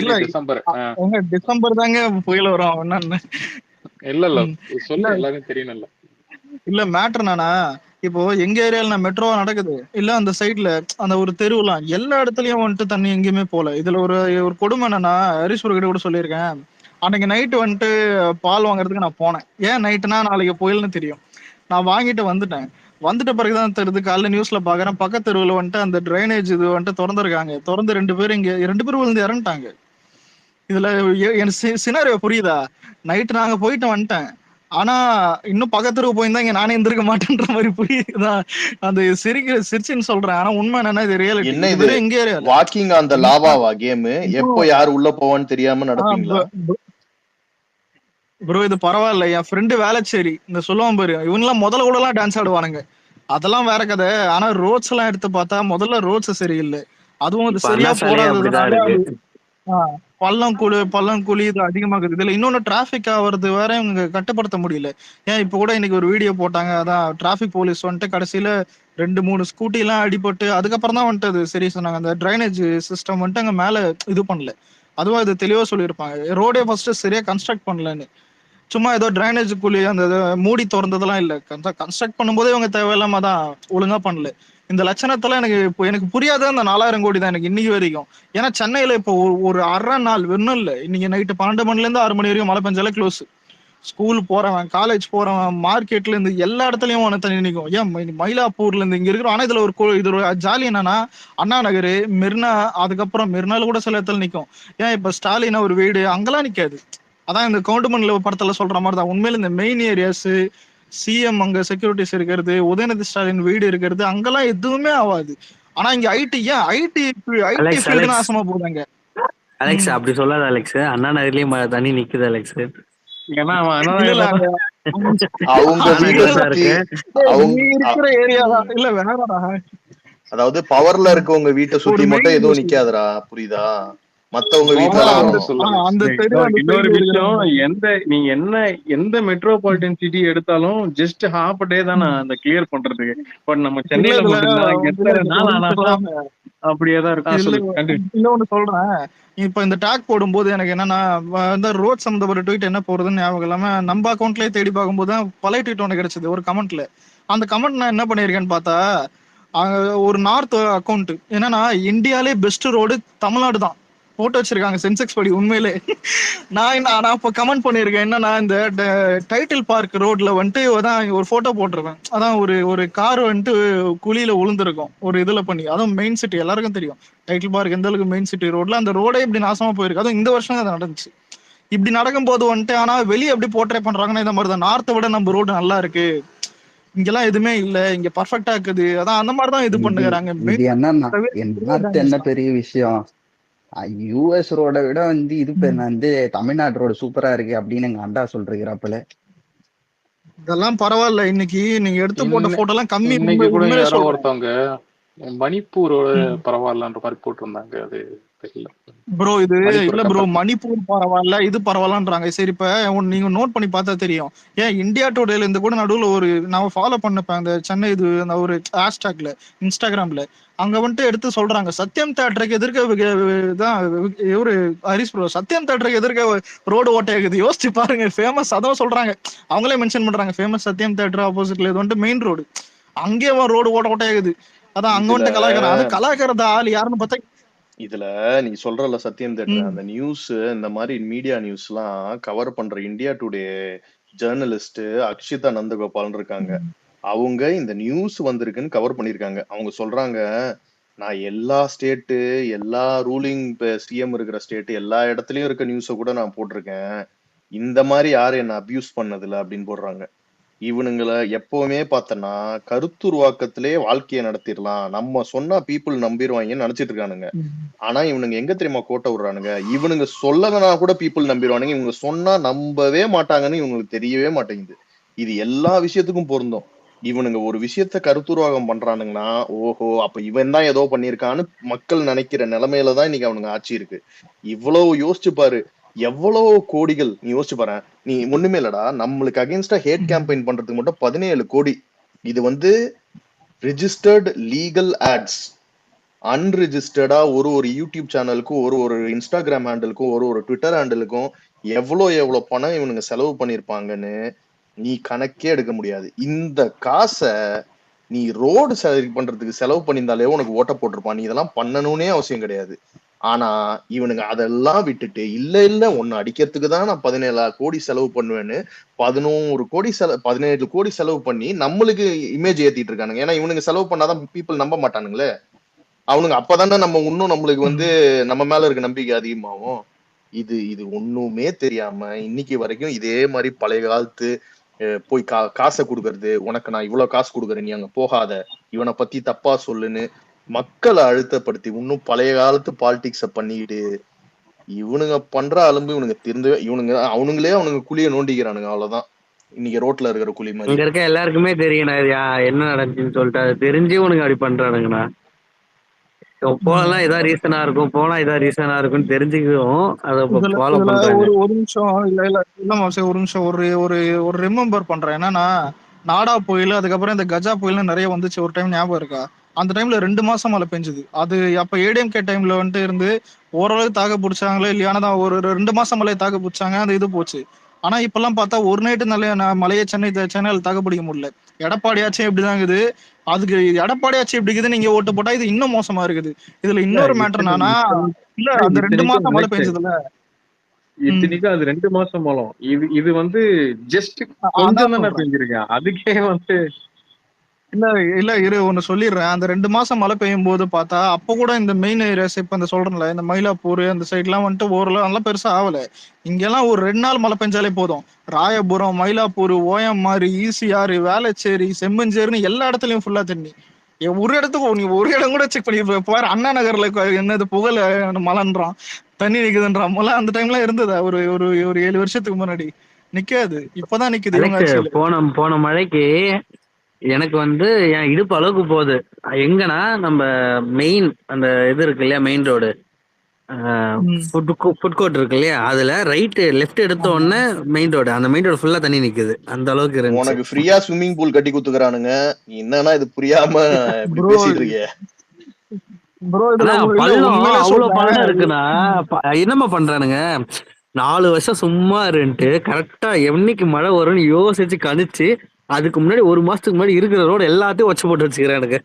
இல்ல டிசம்பர் தாங்க புயல் வரும் என்னன்னு இல்ல மேட்டர் நானா. இப்போ எங்க ஏரியால மெட்ரோ நடக்குது இல்ல, அந்த சைட்ல அந்த ஒரு தெருவுலாம் எல்லா இடத்துலயும் தண்ணி எங்கேயுமே போல. இதுல ஒரு கொடுமை என்னன்னா, ஹரீஸ்வர் கிட்ட கூட சொல்லியிருக்கேன். அன்னைக்கு நைட்டு பால் வாங்குறதுக்கு நான் போனேன். ஏன் நைட்டுனா, நாளைக்கு புயல்னு தெரியும். நான் வாங்கிட்டு வந்துட்ட பிறகுதான் தெரியுது, காலைல நியூஸ்ல பாக்குறேன் பக்கத்து தெருவுல அந்த டிரைனேஜ் இது திறந்துருக்காங்க. திறந்து 2 பேர் விழுந்து இறந்துட்டாங்க. இதுல எனக்கு சினாரியோ புரியுதா? நைட்டு நாங்க போயிட்டு வந்துட்டேன். ஆனா இன்னும் பக்கத்துக்கு போயிருந்தா இங்க நானே எந்திருக்க மாட்டேன்ற மாதிரி புரியுதா? அந்த சிரிச்சுன்னு சொல்றேன். ஆனா உண்மை என்னன்னா, இது ரியாலிட்டி. என்ன இது எங்க ஏரியா வாக்கிங் அந்த லாவாவா கேம்? எப்போ யார் உள்ள போவான்னு தெரியாம நடப்பீங்களா ப்ரோ? இது பரவாயில்ல, என் ஃப்ரெண்டு வேலைச்சேரி இந்த சொல்லுவான் பாரு, இவங்கெல்லாம் முதல்ல கூட எல்லாம் டான்ஸ் ஆடுவானுங்க, அதெல்லாம் வேற கதை. ஆனா ரோட்ஸ் எல்லாம் எடுத்து பார்த்தா முதல்ல ரோட்ஸ் சரியில்லை. அதுவும் அது சரியா போடாதது, பள்ளம் குழி இது அதிகமாகுது. இதுல இன்னொன்னு டிராபிக் ஆகுறது வேற இவங்க கட்டுப்படுத்த முடியல. ஏன் இப்ப கூட இன்னைக்கு ஒரு வீடியோ போட்டாங்க, அதான் டிராபிக் போலீஸ் கடைசியில 2-3 ஸ்கூட்டி எல்லாம் அடிபட்டு அதுக்கப்புறம் தான் அது சரி சொன்னாங்க. அந்த டிரைனேஜ் சிஸ்டம் அங்க மேல இது பண்ணல. அதுவும் இது தெளிவா சொல்லியிருப்பாங்க, ரோடே ஃபர்ஸ்ட் சரியா கன்ஸ்ட்ரக்ட் பண்ணலன்னு. சும்மா ஏதோ டிரைனேஜ் குழி அந்த மூடி திறந்ததெல்லாம் இல்ல, கன்ஸ்ட்ரக்ட் பண்ணும்போதே இவங்க தேவையில்லாம தான் ஒழுங்கா பண்ணல. இந்த லட்சணத்துல எனக்கு புரியாத அந்த 4,000 கோடி தான் எனக்கு இன்னைக்கு வரைக்கும். ஏன்னா சென்னையில இப்போ ஒரு அரை நாள் ஒன்றும் இல்லை, இன்னைக்கு நைட்டு 12 மணில இருந்து 6 மணி வரைக்கும் மழை பெஞ்சாலே க்ளோஸ். ஸ்கூல் போறவன், காலேஜ் போறவன், மார்க்கெட்ல இருந்து எல்லா இடத்துலயும் தண்ணி நிற்கும். ஏன் மயிலாப்பூர்ல இருந்து இங்க இருக்கிறோம். ஆனா இதுல இது ஒரு ஜாலி என்னன்னா, அண்ணா நகர், மெரினா, அதுக்கப்புறம் மெரினால கூட சில இடத்துல நிற்கும். ஏன் இப்ப ஸ்டாலின் ஒரு வீடு அங்கெல்லாம் நிக்காது, அதான் இந்த கவுண்டமன்ல படத்துல சொல்ற மாதிரி தான். உண்மையில இந்த மெயின் ஏரியாஸ், சிஎம் அங்க செக்யூரிட்டிஸ் இருக்கிறது, உதயநிதி ஸ்டாலின் வீடு இருக்கிறது, அங்கெல்லாம் எதுவுமே ஆகாது. ஆனா இங்க ஐடி ஐடி ஐடி அலெக்ஸ் ஃபீல்டு அலெக்ஸ் நாசமா போகுதாங்க. அலெக்ஸ் அப்படி சொல்லாத அலெக்ஸ். அண்ணா நகர்லயும் தண்ணி நிக்குது அலெக்ஸ். ஏன்னா அவன் அண்ணா இல்ல இல்ல நகர்ல தான் அவங்க அண்ணா வீட்டை நகர்ல தான் சுத்தி இருக்கு. அவங்க நீ இருக்கிற ஏரியா தான் இல்ல வேறடா. அதாவது பவர்ல இருக்கவங்க வீட்டை ஒரு சுத்தி மட்டும் மெயின் எதுவும் நிக்காதுடா, புரியுதா? மத்தவங்க வீட்டுல பவர் எல்லாம் வந்து வரும். சொல்லுங்க. அந்த தெரு அந்த இன்னொரு சைடு விஷயம், இருக்கிறவங்க. எந்த மெட்ரோபாலிட்டன் சிட்டி எடுத்தாலும் ஜஸ்ட் ஹாஃப் டே தான் அந்த கிளியர் பண்றதுக்கு. பட் நம்ம இல்ல சென்னையில இதுல மட்டும்தான் இல்ல எத்தனை இது நாள் ஒரு ஆனாலும் நிமிஷம் அப்படியே தான் இருக்கும். இல்ல சொல்லு கண்டிப்பா. இன்னொன்னு சொல்றேன். இப்ப இந்த டேக் போடும்போது எனக்கு என்னன்னா இந்த ரோட் சம்பந்தப்பட்ட ட்வீட் என்ன போறதுன்னு ஞாபகம் இல்லாம நம்ம அக்கௌண்ட்லயே தேடி பார்க்கும்போது தான் பழைய ட்வீட் ஒன்று கிடைச்சது ஒரு கமெண்ட்ல. அந்த கமெண்ட் நான் என்ன பண்ணியிருக்கேன்னு பார்த்தா ஒரு நார்த் அக்கௌண்ட் என்னன்னா இந்தியாலே பெஸ்ட் ரோடு தமிழ்நாடு தான் போட்டு வச்சிருக்காங்க சென்செக்ஸ் படி. உண்மையிலே நான் இப்ப கமெண்ட் பண்ணிருக்கேன் என்னன்னா இந்த டைட்டில் பார்க் ரோட்ல வந்துட்டு அதான் ஒரு போட்டோ போட்டிருக்கேன். அதான் ஒரு கார் வந்துட்டு குழியில விழுந்திருக்கும் ஒரு இதுல பண்ணி. அதுவும் மெயின் சிட்டி எல்லாருக்கும் தெரியும் டைட்டில் பார்க் எந்த அளவுக்கு மெயின் சிட்டி ரோட்ல அந்த ரோடே இப்படி நாசமா போயிருக்கு. அதுவும் இந்த வருஷம் அது நடந்துச்சு. இப்படி நடக்கும்போது வந்துட்டு ஆனா வெளியே எப்படி போர்ட்ரே பண்றாங்கன்னா இந்த மாதிரி தான் நார்த்தை விட நம்ம ரோடு நல்லா இருக்கு, இங்கெல்லாம் எதுவுமே இல்ல, இங்க பர்ஃபெக்டா இருக்குது. அதான் அந்த மாதிரி தான் இது இது பண்ணுகிறாங்க. இது என்னன்னா நார்த் என்ன பெரிய விஷயம்? யூஎஸ் ரோட விட இது தமிழ்நாடு ரோடு சூப்பரா இருக்கு அப்படின்னு எங்க அண்டா சொல்றீங்கப்பல. இதெல்லாம் பரவாயில்ல. இன்னைக்கு நீங்க எடுத்து போட்ட போட்டோ எல்லாம் கம்மி. இன்னைக்கு கூட உண்மையிலே யாரோ சொல்றேன். ஒருத்தவங்க மணிப்பூரோட பரவாயில்லன்ற மாதிரி போட்டிருந்தாங்க. அது தெரியல ப்ரோ இது மணிப்பூர் இல்ல ப்ரோ, கம்பேர் மணிப்பூர் பரவாயில்ல இது பரவாயில்லன்றாங்க. சரி இப்ப நீங்க நோட் பண்ணி பார்த்தா தெரியும். ஏன் இந்தியா டுடேல இருந்து கூட நடுவுல ஒரு நான் ஃபாலோ பண்ணப்பேன் அந்த சென்னை இது அந்த ஒரு ஹேஷ்டாக்ல இன்ஸ்டாகிராம்ல அங்க வந்துட்டு எடுத்து சொல்றாங்க சத்யம் தேட்டருக்கு எதிர்க்க தான் இவரு ஹரிஸ் ப்ரோ சத்யம் தேட்டருக்கு எதிர்க்க ரோடு ஓட்டையாகுது. யோசிச்சு பாருங்க. ஃபேமஸ் அதான் சொல்றாங்க, அவங்களே மென்ஷன் பண்றாங்க ஃபேமஸ் சத்யம் தேட்டர் ஆப்போசிட்ல இது வந்துட்டு மெயின் ரோடு, அங்கேயே ரோடு ஓட்டையாகுது. அதான் அங்க இதுல வந்துட்டு கலாய்க்கிறான். அது கலாய்க்கிறத ஆள் யாருன்னு பார்த்தா இதுல நீ சொல்றல சத்தியம் தேட்டர் அந்த நியூஸ் இந்த மாதிரி மீடியா நியூஸ் எல்லாம் கவர் பண்ற இந்தியா டுடே ஜேர்னலிஸ்ட் அக்ஷிதா நந்தகோபால்னு இருக்காங்க. அவங்க இந்த நியூஸ் வந்திருக்குன்னு கவர் பண்ணிருக்காங்க. அவங்க சொல்றாங்க, நான் எல்லா ஸ்டேட்டு எல்லா ரூலிங் சிஎம் இருக்கிற ஸ்டேட் எல்லா இடத்துலயும் இருக்க நியூஸ கூட நான் போட்டிருக்கேன், இந்த மாதிரி யாரும் என்ன அபியூஸ் பண்ணதில்ல அப்படின்னு போடுறாங்க. இவனுங்களை எப்பவுமே பார்த்தனா கருத்துருவாக்கத்திலே வாழ்க்கையை நடத்திடலாம், நம்ம சொன்னா பீப்புள் நம்பிடுவாங்கன்னு நினைச்சிட்டு இருக்கானுங்க. ஆனா இவனுங்க எங்க தெரியுமா கோட்டை விடுறானுங்க? இவனுங்க சொல்லலனா கூட பீப்புள் நம்பிடுவானுங்க, இவங்க சொன்னா நம்பவே மாட்டாங்கன்னு இவங்களுக்கு தெரியவே மாட்டேங்குது. இது எல்லா விஷயத்துக்கும் பொருந்தும். இவனுங்க ஒரு விஷயத்த கருத்துருவாகம் பண்றானுங்கன்னா ஓஹோ அப்ப இவன் தான் ஏதோ பண்ணிருக்கான்னு மக்கள் நினைக்கிற நிலைமையிலதான் இன்னைக்கு அவனுங்க ஆட்சி இருக்கு. இவ்வளவு யோசிச்சு பாரு, எவ்வளவு கோடிகள் நீ யோசிச்சு பாரு. நீ ஒண்ணுமே இல்லடா, நம்மளுக்கு அகைன்ஸ்டா ஹேட் கேம்பெயின் பண்றதுக்கு மட்டும் 17 கோடி. இது ரிஜிஸ்டர்ட் லீகல் ஆட்ஸ். அன்ரிஜிஸ்டர்டா ஒரு யூடியூப் சேனலுக்கும் ஒரு இன்ஸ்டாகிராம் ஹேண்டலுக்கும் ஒரு ட்விட்டர் ஹேண்டலுக்கும் எவ்வளவு பணம் இவனுங்க செலவு பண்ணிருப்பாங்கன்னு நீ கணக்கே எடுக்க முடியாது. இந்த காசை நீ ரோடு சரி பண்றதுக்கு செலவு பண்ணியிருந்தாலே உனக்கு ஓட்ட போட்டிருப்பான். நீ இதெல்லாம் பண்ணணும்னே அவசியம் கிடையாது. ஆனா இவனுங்க அதெல்லாம் விட்டுட்டு இல்ல ஒன்னு அடிக்கிறதுக்கு தான் நான் 17 கோடி செலவு பண்ணுவேன்னு 17 கோடி செலவு பண்ணி நம்மளுக்கு இமேஜ் ஏத்திட்டு இருக்கானுங்க. ஏன்னா இவனுங்க செலவு பண்ணாதான் பீப்புள் நம்ப மாட்டானுங்களே. அவனுங்க அப்பதானே நம்மளுக்கு நம்ம மேல இருக்க நம்பிக்கை அதிகமாகும். இது ஒண்ணுமே தெரியாம இன்னைக்கு வரைக்கும் இதே மாதிரி பழைய காலத்து போய் காசை கொடுக்கறது, உனக்கு நான் இவ்வளவு காசு கொடுக்குறேன் நீ அங்க போகாத, இவனை பத்தி தப்பா சொல்லுன்னு மக்களை அழுத்தப்படுத்தி இன்னும் பழைய காலத்து பாலிடிக்ஸ பண்ணிக்கிட்டு இவனுங்க பண்ற அலும்பு இவனுங்க அவனுங்களே குழிய நோண்டிக்கிறானுங்க. அவ்வளவுதான் இன்னைக்கு ரோட்ல இருக்கிற குழி மாதிரி. இங்க இருக்க எல்லாருக்குமே தெரியும் என்ன நடந்துச்சுன்னு சொல்லிட்டு. அது தெரிஞ்சு உனக்கு அப்படி பண்றானுங்கண்ணா. போலாம் இதான் ரீசனா இருக்கும்னு தெரிஞ்சுக்கிறோம். அதை ஃபாலோ பண்றாங்க. ஒரு நிமிஷம் இல்ல மாசே ஒரு நிமிஷம் ஒரு ரிமெம்பர் பண்றேன். என்னன்னா நாடா புயல் அதுக்கப்புறம் இந்த கஜா புயல் நிறைய வந்துச்சு ஒரு டைம், ஞாபகம் இருக்கா? அந்த டைம்ல 2 மாசம் மழை பெஞ்சுது. அது அப்ப ஏடிஎம்கே டைம்ல வந்துட்டு இருந்து ஓரளவுக்கு தாக்கு பிடிச்சாங்களோ இல்லையானா ஒரு 2 மாசம் மழையை தாக்கு பிடிச்சாங்க, அந்த இது போச்சு. ஆனா இப்பெல்லாம் பார்த்தா ஒரு நைட்டு நல்ல மழையை சென்னையில தாக்கு பிடிக்க முடியல. எடப்பாடியாச்சும் இப்படிதான் இருக்குது. அதுக்கு எடப்பாடியாச்சும் இப்படி இருக்குது, நீங்க ஓட்டு போட்டா இது இன்னும் மோசமா இருக்குது. இதுல இன்னொரு மேட்டர் என்னன்னா இல்ல அந்த 2 மாசம் மழை பெஞ்சதுல இத்தனைக்கும் அது 2 மாசம் மழை. இது ஜஸ்ட் கொஞ்சம் தானே பெஞ்சிருக்கேன். அதுக்கே இல்ல இல்ல இரு ஒன்னு சொல்லிடுறேன். அந்த 2 மாசம் மழை பெய்யும் போது பார்த்தா, அப்ப கூட இந்த மெயின் ஏரியாஸ் இப்ப இந்த சொல்றேன்ல, இந்த மயிலாப்பூர் அந்த சைட்லாம் வந்துட்டு ஓரளவு நல்லா பெருசா ஆவல. இங்கெல்லாம் ஒரு 2 நாள் மழை பெஞ்சாலே போதும். ராயபுரம், மயிலாப்பூர், ஓயம்மாறு, ஈசிஆர், வேளச்சேரி, செம்மஞ்சேரின்னு எல்லா இடத்துலயும் ஃபுல்லா தண்ணி. ஒரு இடத்துக்கு நீ ஒரு இடம் கூட செக் பண்ணி பாரு. அண்ணா நகர்ல என்னது புகழ் மழைன்றான், தண்ணி நிக்குதுன்றான். மழை அந்த டைம்ல இருந்ததா? ஒரு ஒரு ஒரு 7 வருஷத்துக்கு முன்னாடி நிக்காது. இப்பதான் நிக்குது இவங்க அலெக்ஸ், ஆட்சியில. போன மழைக்கு எனக்கு என் இடுப்பு அளவுக்கு போகுது. எங்கன்னா நம்ம மெயின் அந்த இது இருக்கு இல்லையா, மெயின் ரோடு ம். ஃபுட் கோர்ட் இருக்கு இல்லையா, அதுல ரைட் லெஃப்ட் எடுத்த ஆமா. உடனே மெயின் ரோடு, அந்த மெயின் ரோடு ஃபுல்லா தண்ணி நிக்குது. அந்த அளவுக்கு இருந்துச்சு. உனக்கு ஃப்ரீயா ஸ்விம்மிங் பூல் கட்டி குத்துக்கிறானுங்க. என்னன்னா இது புரியாம இப்படி ப்ரோ பேசிட்டு இருக்கிய? ப்ரோ இதுல ஆனா இல்ல பள்ளம் உண்மையிலே அவ்வளவு பள்ளம் சொல்றேன். இருக்குன்னா என்னம்மா பண்றானுங்க, 4 வருஷம் சும்மா இருந்துட்டு கரெக்டா என்னைக்கு மழை வரும்னு யோசிச்சு கணிச்சு அதுக்கு முன்னாடி 1 மாசத்துக்கு முன்னாடி இருக்கிற ரோடு எல்லாத்தையும் வச்சு போட்டு வச்சுக்கிறானுங்க.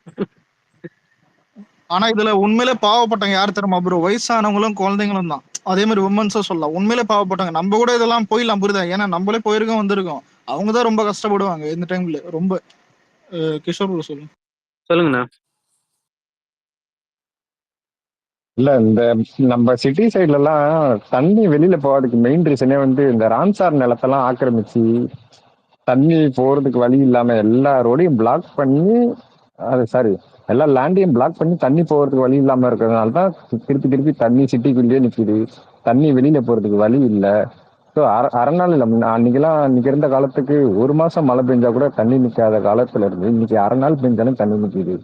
ஆனா இதுல உண்மையிலே பாவப்பட்டவங்க யார் தெரியுமா ப்ரோ? வயசானவங்களும் குழந்தைங்களும் தான். அதே மாதிரி உமன்ஸும் சொல்லலாம். உண்மையிலே பாவப்பட்டவங்க. நம்ம கூட இதெல்லாம் போயிடலாம் புரியுதா? ஏன்னா நம்மளே போயிருக்கோம் வந்திருக்கோம். அவங்கதான் ரொம்ப கஷ்டப்படுவாங்க இந்த டைம்ல ரொம்ப. கிஷோர் bro சொல்லுங்க. சொல்லுங்கண்ணா. இல்ல இந்த நம்ம சிட்டி சைட்ல எல்லாம் தண்ணி வெளியில போறதுக்கு மெயின் ரீசனே வந்து இந்த ராம்சார் நிலத்தெல்லாம் ஆக்கிரமிச்சு தண்ணி போறதுக்கு வழி இல்லாம எல்லா ரோடையும் பிளாக் பண்ணி, அது சாரி, எல்லா லேண்டையும் பிளாக் பண்ணி தண்ணி போறதுக்கு வழி இல்லாம இருக்கிறதுனால தான் திருப்பி திருப்பி தண்ணி சிட்டிக்குள்ளேயே நிக்குது. தண்ணி வெளியில போறதுக்கு வழி இல்லை. ஸோ அரை நாள் இல்லை, அன்னைக்கெல்லாம் அன்னைக்கு இருந்த காலத்துக்கு 1 மாசம் மழை பெஞ்சா கூட தண்ணி நிக்காத காலத்துல இருந்து இன்னைக்கு அரை நாள் பெஞ்சாலும் தண்ணி நிக்குது.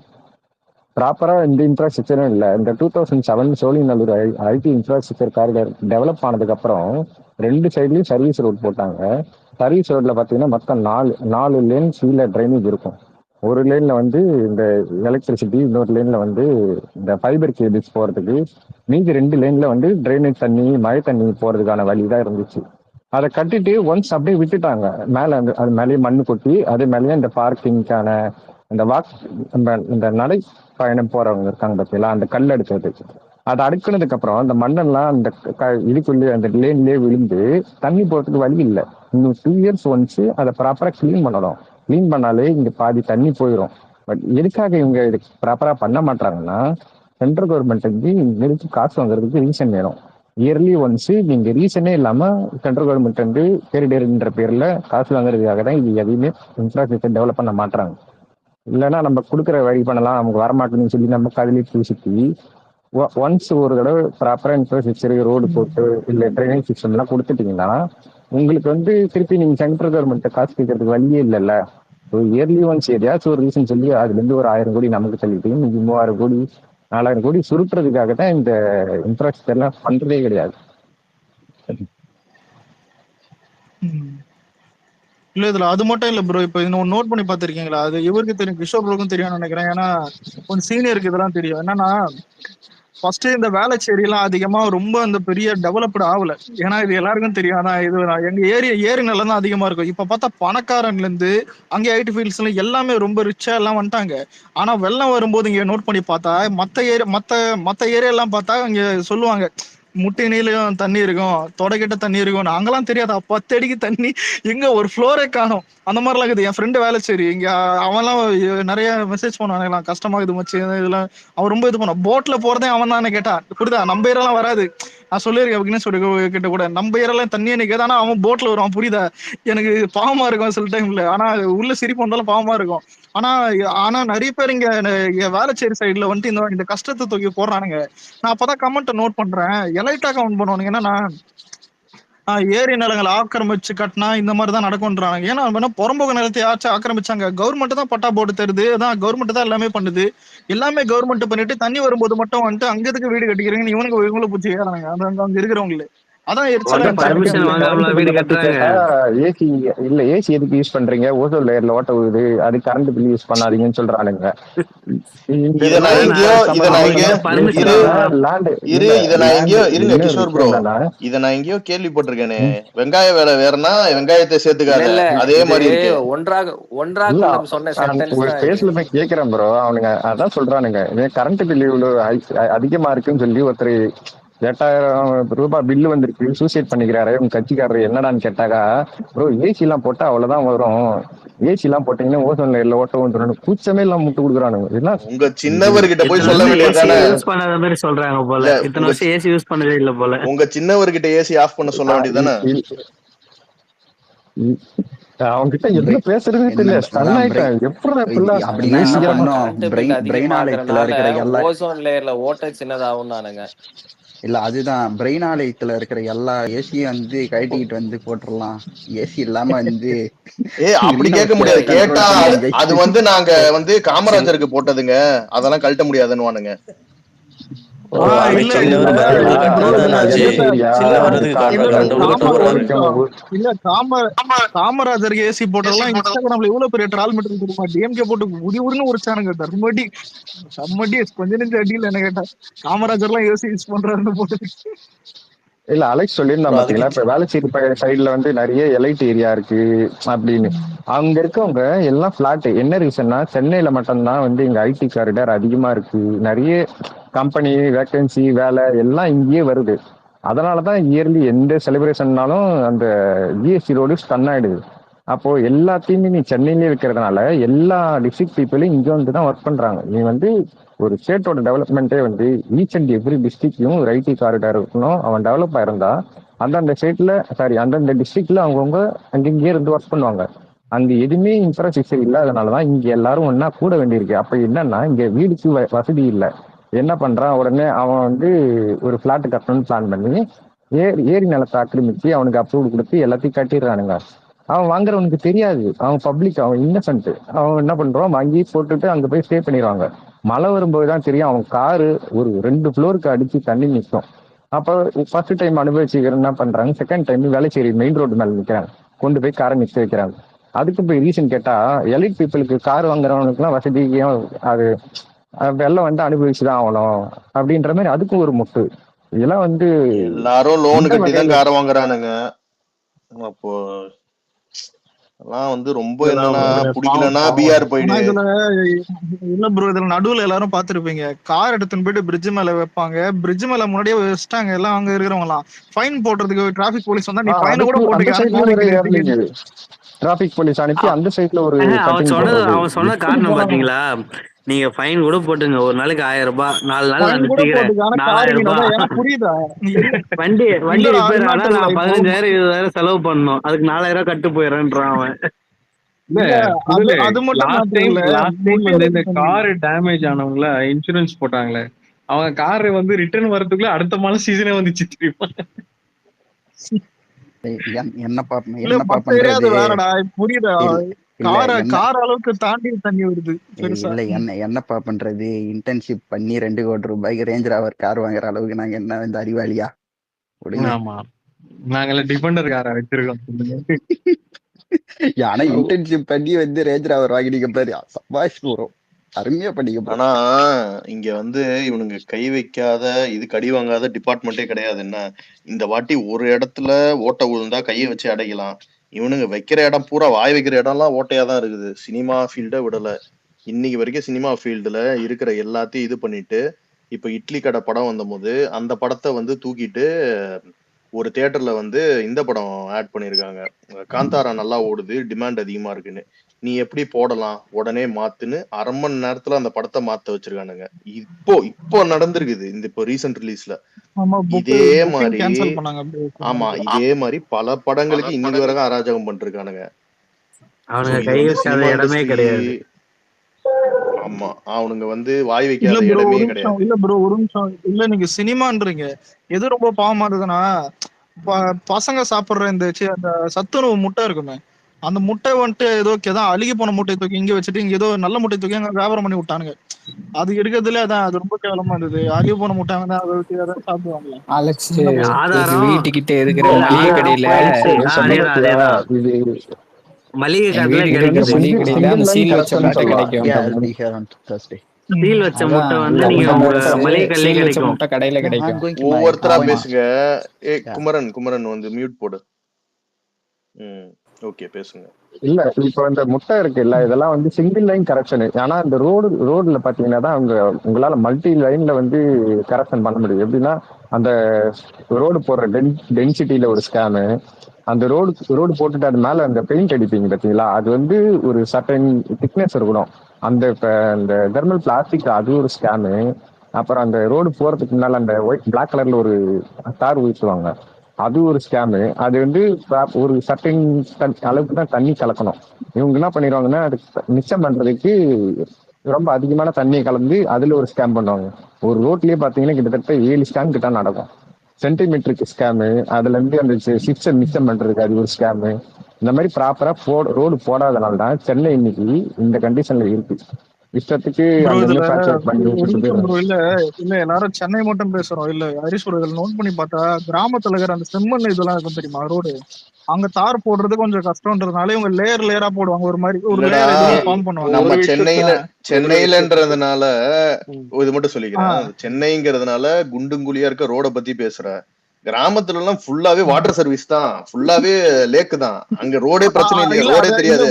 ப்ராப்பரா இந்த இன்ஃப்ராஸ்ட்ரக்சரும் இல்லை. இந்த 2007 Sholinganallur ID infrastructure corridor develop ஆனதுக்கு அப்புறம் 2 சைட்லயும் சர்வீஸ் ரோட் போட்டாங்க. சர்வீஸ் ரோட்ல பாத்தீங்கன்னா மொத்தம் 4 லேன் கீழே டிரைனேஜ் இருக்கும். ஒரு லேன்ல வந்து இந்த எலக்ட்ரிசிட்டி, இன்னொரு லேன்ல வந்து இந்த ஃபைபர் கேபிள்ஸ் போறதுக்கு, மீதி 2 லேன்ல வந்து டிரைனேஜ் தண்ணி, மழை தண்ணி போறதுக்கான வழி தான் இருந்துச்சு. அதை கட்டிட்டு ஒன்ஸ் அப்படியே விட்டுட்டாங்க. மேல அது மேலேயே மண்ணு கொட்டி, அது மேலேயே இந்த பார்க்கிங்கான இந்த இந்த நடை பயணம் போறவங்க இருக்காங்க பார்த்தீங்களா, அந்த கல் எடுத்தது, அதை அடுக்குனதுக்கு அப்புறம் அந்த மண்ணெல்லாம் அந்த இதுக்குள்ளே அந்த லேன்லயே விழுந்து தண்ணி போறதுக்கு வழி இல்லை. இன்னும் 2 இயர்ஸ் ஒன்ஸ் அதை ப்ராப்பரா கிளீன் பண்ணணும். கிளீன் பண்ணாலே இங்க பாதி தண்ணி போயிடும். பட் எதுக்காக இவங்க இது ப்ராப்பரா பண்ண மாட்டாங்கன்னா, சென்ட்ரல் கவர்மெண்ட் வந்து நிறுத்தி காசு வாங்குறதுக்கு ரீசன் வேணும். இயர்லி ஒன்ஸ் நீங்க ரீசனே இல்லாம சென்ட்ரல் கவர்மெண்ட் வந்து பேரிடர்ன்ற பேர்ல காசு வாங்குறதுக்காக தான் இது எதையுமே இன்ஃப்ராஸ்ட்ரக்சர் டெவலப் பண்ண மாட்டாங்க. இல்லைன்னா நம்ம கொடுக்குற வழி பண்ணலாம், நமக்கு வரமாட்டேன்னு சொல்லி நம்ம கதிலே பூசிட்டு ஒன்ஸ் ஒரு தடவை ப்ராப்பரா இன்ஃப்ராஸ்ட்ரக்சர் ரோடு போட்டு இல்லை ட்ரைனேஜ் சிஸ்டம் எல்லாம் கொடுத்துட்டீங்கன்னா உங்களுக்கு வந்து திருப்பி நீங்க சென்ட்ரல் கவர்மெண்ட் காசு கேட்கறதுக்கு வழியே இல்லைல்ல. இயர்லி ஒன்ஸ் எதையாச்சும் ஒரு ரீசன் சொல்லி அதுல இருந்து ஒரு 1000 கோடி நமக்கு தள்ளிட்டு இன்னைக்கு 3000 கோடி 4000 கோடி சுருட்டுறதுக்காக தான் இந்த இன்ஃப்ராஸ்ட்ரக்சர் எல்லாம் பண்றதே கிடையாது. இல்ல இதுல அது மட்டும் இல்ல ப்ரோ. இப்ப இன்னும் நோட் பண்ணி பாத்திருக்கீங்களா? அது இவருக்கு தெரியும், கிஷோர் ப்ரோக்கும் தெரியும்னு நினைக்கிறேன். ஏன்னா கொஞ்சம் சீனியருக்கு இதெல்லாம் தெரியும். என்னன்னா ஃபர்ஸ்ட் இந்த வேளச்சேரி எல்லாம் அதிகமா ரொம்ப அந்த பெரிய டெவலப்டு ஆகல. ஏன்னா இது எல்லாருக்கும் தெரியும். ஆனா இது எங்க ஏரி நிலம் தான் அதிகமா இருக்கும். இப்ப பார்த்தா பணக்காரன்ல இருந்து அங்கே ஐடி ஃபீல்ட்ஸ்ல எல்லாமே ரொம்ப ரிச்சா எல்லாம் வந்துட்டாங்க. ஆனா வெள்ளம் வரும்போது இங்க நோட் பண்ணி பார்த்தா மத்த ஏரியா எல்லாம் பார்த்தா இங்க சொல்லுவாங்க முட்டை நீளையும் தண்ணி இருக்கும், தொடக்கிட்ட தண்ணி இருக்கும். அங்கெல்லாம் தெரியாதா 10 அடிக்கு தண்ணி, எங்க ஒரு ஃப்ளோரே காணும். அந்த மாதிரிலாம் இருக்குது. என் ஃப்ரெண்டு வேளச்சேரி இங்க, அவன்லாம் நிறைய மெசேஜ் பண்ணுவான், கஷ்டமாகுது மச்சு இதெல்லாம். அவன் ரொம்ப இது பண்ணுவான். போட்ல போறதே அவன் தான் கேட்டான். புரியுதா? நம்ம ஏரெல்லாம் வராது. நான் சொல்லியிருக்கேன் விக்னேஷ் கிட்ட கூட, நம்ம ஏரெல்லாம் தண்ணியே நிற்காது. ஆனா அவன் போட்ல வருவான். புரியுதா? எனக்கு பாவமா இருக்கும் சில டைம்ல. ஆனா உள்ள சிரிப்பு வந்தாலும் பாவமா இருக்கும். ஆனா ஆனா நிறைய பேர் இங்க வேளச்சேரி சைடுல வந்துட்டு இந்த கஷ்டத்தை தூக்கி போடுறானுங்க. நான் அப்பதான் கமெண்ட் நோட் பண்றேன். எலைட்டா கமெண்ட் பண்ணுவானுங்க. என்னன்னா ஏரி நிலங்களை ஆக்கிரமிச்சு கட்டினா இந்த மாதிரி தான் நடக்கும்ன்றாங்க. ஏன்னா புறம்போக்கு நிலத்தை யாச்சும் ஆக்கிரமிச்சாங்க? கவர்மெண்ட் தான் பட்டா போட்டு தருது, அதான் கவர்மெண்ட் தான் எல்லாமே பண்ணுது. எல்லாமே கவர்மெண்ட் பண்ணிட்டு தண்ணி வரும்போது மட்டும் வந்துட்டு அங்க எதுக்கு வீடு கட்டிக்கிறீங்கன்னு இவங்களை பூச்சி ஏறானுங்க அங்க இருக்கிறவங்களே. அதான் எரிச்சலா பர்மிஷன் இருந்துச்சு. வாங்காமலா வீடு கட்டுறாங்க? ஏசி இல்ல, ஏசி எதுக்கு யூஸ் பண்றீங்க, ஓசோன் லேயர்ல ஓட்ட விழுது, அது கரண்ட் பில் யூஸ் பண்ணாதீங்கன்னு சொல்றானுங்க. கிஷோர் ப்ரோ, இத நான் எங்கேயோ கேள்விப்பட்டிருக்கேனே. வெங்காய வேலை வேறனா வெங்காயத்தை சேர்த்துக்காத, அதே மாதிரி கேக்குறேன் ப்ரோ. அவனுங்க அதான் சொல்றானுங்க, கரண்ட் பில் இவ்வளவு அதிகமா இருக்குன்னு சொல்லி ஒருத்தர் 8,000 ரூபாய் பில்லு வந்திருக்கு, சூசைட் பண்ணிக்கிறாரு உங்க கட்சிக்காரரு என்னடான்னு கேட்டாக்கா, ப்ரோ ஏசி எல்லாம் போட்டா அவ்வளவுதான் வரும், ஏசி எல்லாம் போட்டீங்கன்னா ஓசோன் லேயர்ல ஓட்ட வந்துடும், கூச்சமே எல்லாம் முட்டு கொடுக்குறானுங்க. இதெல்லாம் உங்க இது சின்னவர்கிட்ட போய் இத்தனை சொல்ல வருஷம் வேண்டியதுதானே? ஏசியே யூஸ் பண்ணாத மாதிரி சொல்றாங்க போல. இல்ல இத்தனை உங்க வருஷம் ஏசி யூஸ் பண்ணதே இல்ல போல. உங்க சின்னவர்கிட்ட ஏசி ஆஃப் பண்ண சொல்ல வேண்டியதுதானே? அவங்க கிட்ட என்ன பேசுறதே என்ன தெரியல, ஸ்டன் அதான் ஆயிட்டேன். எப்படி அப்படின்னா என்ன ஏசியா பண்ணும், கரண்ட் பில் பிரெயின் அதிகமாகறனால ஆலயத்துல இருக்கிற எல்லா ஓசோன் லேயர்ல ஓட்டை சின்னதாகும் நானுங்க. இல்ல அதுதான் பிரெயின் ஆலயத்துல இருக்கிற எல்லா ஏசியும் வந்து கழட்டிக்கிட்டு வந்து போட்டுடலாம், ஏசி இல்லாம வந்து அப்படி கிரீன் கேட்க ஹவுஸ் முடியாது. கேஸை கேட்டா கண்ட்ரோல் அது பண்ணுங்க. அது வந்து நாங்க வந்து காமராஜருக்கு போட்டதுங்க, அதெல்லாம் கழட்ட முடியாதுன்னு. ஓ இல்ல அது இல்ல சின்னவர் இல்ல அதனால தான் நாச்சு இல்ல சின்ன வர்றதுக்கு இல்ல காரணம் இல்ல கரண்ட் பில் கட்ட ஒரு போறாரு. நிமிஷம். இல்ல காமராஜருக்கு ஏசி போட்டதெல்லாம் இன்ஸ்டாகிராம்ல எவ்வளவு பெரிய ட்ரால் மெட்டீரியல் தெரியுமா? டிஎம்கே போட்டு உடி உடின்னு உரிச்சானுங்க. தர்மடி செம்மடி கொஞ்ச நெஞ்ச அடியில் என்ன கேட்டா காமராஜர் எல்லாம் ஏசி யூஸ் பண்றாருன்னு போட்டு. இல்ல அலெக்ஸ் சொல்லியிருந்தான் அப்புறம் பாத்தீங்களா, இப்ப வேளச்சேரி சைடுல வந்து நிறைய எலைட் ஏரியா இருக்கு அப்படின்னு. அங்க இருக்கவங்க எல்லாம் பிளாட். என்ன ரீசன்னா சென்னையில மட்டும்தான் வந்து இங்க ஐடி காரிடார் அதிகமா இருக்கு, நிறைய கம்பெனி வேகன்சி வேலை எல்லாம் இங்கேயே வருது. அதனாலதான் இயர்லி எந்த செலிப்ரேஷன்னாலும் அந்த ஜிஎஸ்டி ரோடு ஸ்டன் ஆயிடுது. அப்போ எல்லாத்தையுமே நீ சென்னையிலேயே இருக்கிறதுனால எல்லா டிஸ்ட்ரிக்ட் பீப்புளும் இங்க வந்து தான் ஒர்க் பண்றாங்க. நீ வந்து ஒரு ஸ்டேட்டோட டெவலப்மெண்ட்டே வந்து ஈச் அண்ட் எவ்ரி டிஸ்ட்ரிக்ட்லயும் ஒரு ஐடி காரிடார் இருக்கணும். அவன் டெவலப் ஆயிருந்தா அந்தந்த ஸ்டேட்ல அந்தந்த டிஸ்ட்ரிக்ட்ல அவங்கவுங்க அங்கங்கே இருந்து ஒர்க் பண்ணுவாங்க. அங்க எதுவுமே இன்ஃப்ராஸ்ட்ரக்சர் இல்லாதனாலதான் இங்க எல்லாரும் ஒன்னா கூட வேண்டியிருக்கு. அப்ப என்னன்னா இங்க வீடுக்கு வசதி இல்லை. என்ன பண்றான், உடனே அவன் வந்து ஒரு பிளாட் கட்டணும்னு பிளான் பண்ணி ஏரி நிலத்தை ஆக்கிரமிச்சு அவனுக்கு அப்ரூவல் கொடுத்து எல்லாத்தையும் கட்டிடுறானுங்க. அவன் வாங்குறவனுக்கு தெரியாது, அவன் பப்ளிக், அவன் இன்னசென்ட். அவன் என்ன பண்றான், வாங்கி போட்டுட்டு அங்க போய் ஸ்டே பண்ணிடுவாங்க. மழை வரும்போது தான் தெரியும் அவன் காரு ஒரு 2 ஃப்ளோருக்கு அடிச்சு தண்ணி நிற்கும். அப்போ ஃபர்ஸ்ட் டைம் அனுபவிச்சுக்கிற என்ன பண்றாங்க, second time Velachery main road மேல நிற்கிறாங்க, கொண்டு போய் காரை நிற்க வைக்கிறாங்க. அதுக்கு போய் ரீசன் கேட்டா எலிட் பீப்புளுக்கு கார் வாங்குறவனுக்கு எல்லாம் வசதியும் அது வெள்ளம் வந்து அனுபவிச்சுதான் ஆகணும் அப்படின்ற மாதிரி அதுக்கும் ஒரு முட்டு. இதெல்லாம் வந்து எல்லாரும் லோன் எந்த கட்டி தான் வகையில காரை வாங்குறானுங்க. அப்போ எல்லாம் வந்து ரொம்ப என்னன்னா பிடிக்கலன்னா பிஆர் ஆனா போயிடு. இதுல இல்ல ப்ரோ, இதுல நடுவுல எல்லாரும் பாத்துருப்பீங்க, கார் எடுத்துன்னு போயிட்டு பிரிட்ஜ் மேல வைப்பாங்க. பிரிட்ஜ் மேல முன்னாடியே வச்சுட்டாங்க எல்லாம் அங்க இருக்கிறவங்க எல்லாம். ஃபைன் போடுறதுக்கு டிராபிக் போலீஸ் வந்தா நீ ஃபைனை கூட அதுக்கு அந்த போட்டுக்க, ஆனா சைட்லயும் காரை ஒரு இங்க ஏர்லிங்க நிறுத்திக்க. டிராபிக் போலீஸ் அனுப்பி அந்த சைட்ல ஒரு அவன் கட்டிங் போடுறது. சொன்ன எப்படி காரணம் போறாங்க? பாத்தீங்களா, நீங்க ஃபைன் கூட போட்டுங்க, ஒரு நாளைக்கு 1000 ரூபாய், 4 நாள் நான் ஃபைன் கூட நிறுத்திக்கிறேன், போட்டுக்க, ஆனா கார் 4000 இங்க ரூபாய். ஏன்னா புரியுதா? நீ வண்டி இல்லடா அது ரிப்பேர் ஆனா மேட்டர் இல்ல. நான் இப்போ 15,000 20,000 செலவு பண்ணணும், அதுக்கு 4000 கட்டு போயிடுறேன்றான் அவன். இல்ல இல்ல அது புதுல அது மட்டும் லாஸ்ட் மேட்டர் டைம் இல்ல. வந்து இந்த முன்னேறது கார் டேமேஜ் ஆனவங்கள இன்சூரன்ஸ் போட்டாங்களே, அவங்க கார் வந்து ரிட்டர்ன் வரதுக்குள்ள அடுத்த மழை சீசனே வந்துச்சு தெரியுமா? என்னப்பா இல்ல என்னப்பா மத்த ஏரியா அது பண்றது? வேறடா, புரியுதா? இல்ல என்ன கார் அளவுக்கு தாண்டி தண்ணி வருது பெருசா. இல்ல என்னப்பா பண்றது, இன்டர்ன்ஷிப் பண்ணி 2 கோடி ரூபாய்க்கு ரேஞ்ச் ராவர் கார் வாங்குற அளவுக்கு நாங்க என்ன இந்த அறிவாளியா? விடுங்க. ஆமா, நாங்கள டிபெண்டர் காரை வச்சிருக்கோம். ஆனா இன்டர்ன்ஷிப் பண்ணி வந்து ரேஞ்ச் ராவர் வாங்கினீங்க பாரு, சபாஷ் ப்ரோ, அருமையா பண்ணீங்க ப்ரோ. ஆனா இங்க வந்து இவனுங்க கை வைக்காத இது கடி வாங்காத டிபார்ட்மெண்ட்டே கிடையாது. என்ன இந்த வாட்டி ஒரு இடத்துல ஓட்டை விழுந்தா கையை வச்சு அடைக்கலாம். இவனுங்க வைக்கிற இடம் பூரா வாய் வைக்கிற இடம்லாம் ஓட்டையா தான் இருக்குது. சினிமா ஃபீல்ட விடல. இன்னைக்கு வரைக்கும் சினிமா ஃபீல்டுல இருக்கிற எல்லாத்தையும் இது பண்ணிட்டு, இப்ப இட்லி கடை படம் வந்தபோது அந்த படத்தை வந்து தூக்கிட்டு ஒரு தியேட்டர்ல வந்து இந்த படம் ஆட் பண்ணிருக்காங்க. காந்தாரா நல்லா ஓடுது, டிமாண்ட் அதிகமா இருக்குன்னு. நீ எப்படி போடலாம், உடனே மாத்துன்னு 1/2 மணி நேரத்துல அந்த படத்தை மாத்த வச்சிருக்கானுங்க. இப்போ நடந்திருக்குது இந்த இப்போ ரீசெண்ட் ரிலீஸ்ல. ஆமா, இதே புக்கிங் மாதிரி கேன்சல் பண்ணாங்க. ஆமா இதே மாதிரி பல படங்களுக்கு இன்னி வரைக்கும் அராஜகம் பண்ணிருக்கானுங்க. அவனுங்க இது கை வந்து வைக்காத சினிமா இடமே இண்டஸ்ட்ரி. கிடையாது. ஆமா அவனுங்க வந்து வாய் இல்ல வைக்காத ப்ரோ இடமே ஒரு நிமிஷம், கிடையாது. இல்ல ப்ரோ ஒரு நிமிஷம். இல்ல நீங்க சினிமான்றீங்க, எது ரொம்ப பாவமா இருக்குதுன்னா பசங்க சாப்பிடுற அந்த சத்துணவு முட்டை இருக்குமே, அந்த முட்டை வந்துட்டு ஏதோ தான் அழுகி போன முட்டையை தூக்கி இங்க வச்சுட்டு இங்க ஏதோ நல்ல முட்டையை தூக்கி அங்க வியாபாரம் பண்ணி விட்டானுங்க. அது எடுக்கிறதுல அதான் அது ரொம்ப கேவலமா இருந்தது. அழுகி போன முட்டை தான் அதை வச்சு யாராவது சாப்பிடுவாங்களா? அலெக்ஸ் என்ன bro? ஆதாரம் வீட்டுக்கிட்ட இருக்கிற இல்ல, மளிகை கடையில அதேதான் அதேதான் இது மளிகை எங்க கடையில வீட்டுக்கிட்ட இது வந்து இருக்கிற கிடைக்குது. மளிகை கடையில அந்த சீல் வச்ச கரெக்ஷன் முட்டை சொல்லலாம். கிடைக்கும். Yeah, I'll be here on Thursday. Seal வச்ச முட்டை அதான் வந்து இல்ல நீங்க இந்த உங்க அலெக்ஸ் மளிகை கடையிலே சீல் வச்ச கிடைக்கும். முட்டை கடையில Yeah, I'm கிடைக்கும். going to my ஒவ்வொருத்தரா grandma. பேசுங்க. Yeah. குமரன் வந்து மியூட் போடு. ஓகே பேசுங்க. இல்ல இப்ப இந்த முட்டை இருக்குல்ல, இதெல்லாம் வந்து சிங்கிள் லைன் கரெக்ஷன். ஆனா இந்த ரோடுல பாத்தீங்கன்னா தான் உங்களால மல்டி லைன்ல வந்து கரெக்ஷன் பண்ண முடியும். எப்படின்னா அந்த ரோடு போடுற டென்சிட்டியில ஒரு ஸ்கேமு, அந்த ரோடு போட்டுட்டு அது மேல அந்த பெயிண்ட் அடிப்பீங்க பாத்தீங்களா, அது வந்து ஒரு சர்டன் திக்னஸ் இருக்கணும். அந்த தெர்மல் பிளாஸ்டிக் அது ஒரு ஸ்கேமு. அப்புறம் அந்த ரோடு போறதுக்கு முன்னால அந்த பிளாக் கலர்ல ஒரு தார் ஊற்றுவாங்க, அது ஒரு ஸ்கேமு. அது வந்து ஒரு சர்டன் அளவுக்கு தான் தண்ணி கலக்கணும். இவங்க என்ன பண்ணிடுவாங்கன்னா அது மிச்சம் பண்றதுக்கு ரொம்ப அதிகமான தண்ணியை கலந்து அதுல ஒரு ஸ்கேம் பண்ணுவாங்க. ஒரு ரோட்லயே பாத்தீங்கன்னா கிட்டத்தட்ட 7 ஸ்கேம் கிட்ட நடக்கும். சென்டிமீட்டருக்கு ஸ்கேமு, அதுல இருந்து அந்த சிக்ஸர் மிச்சம் பண்றதுக்கு அது ஒரு ஸ்கேமு. இந்த மாதிரி ப்ராப்பரா ரோடு போடாதனால தான் சென்னை இன்னைக்கு இந்த கண்டிஷன்ல இருக்கு. இஷ்டத்துக்கு ப்ரோ அங்கங்க இதுல பேட்ச் ஒர்க் பண்ணி ஒரு விட்டுட்டு நிமிஷம் ப்ரோ. போயிடுறாங்க. இல்ல எல்லாரும் சென்னை மட்டும் பேசுறோம். இல்ல ஹரிஷ் ப்ரோ, இதுல நோட் பண்ணி பார்த்தா கிராமத்துல இருக்கிற அந்த செம்மண் இதெல்லாம் இருக்கும் தெரியுமா ரோடு, அங்க தார் போடுறது கொஞ்சம் கஷ்டம்ன்றதுனால இவங்க லேயரா போடுவாங்க. ஒரு மாதிரி ஒரு இல்லடா, லேயர் எதுவுமே ஃபார்ம் பண்ணுவாங்க. நம்ம ஒரு விஷயத்த சென்னையிலன்றதுனால ம். இது மட்டும் சொல்லிக்கிறேன். சென்னைங்கிறதுனால குண்டுங்குழியா இருக்க ரோட பத்தி பேசுற. கிராமத்துல எல்லாம் ஃபுல்லாவே வாட்டர் சர்வீஸ் தான், ஃபுல்லாவே லேக் தான். அங்க ரோடே பிரச்சனை இல்லையா, இல்ல ரோடே இல்ல தெரியாது.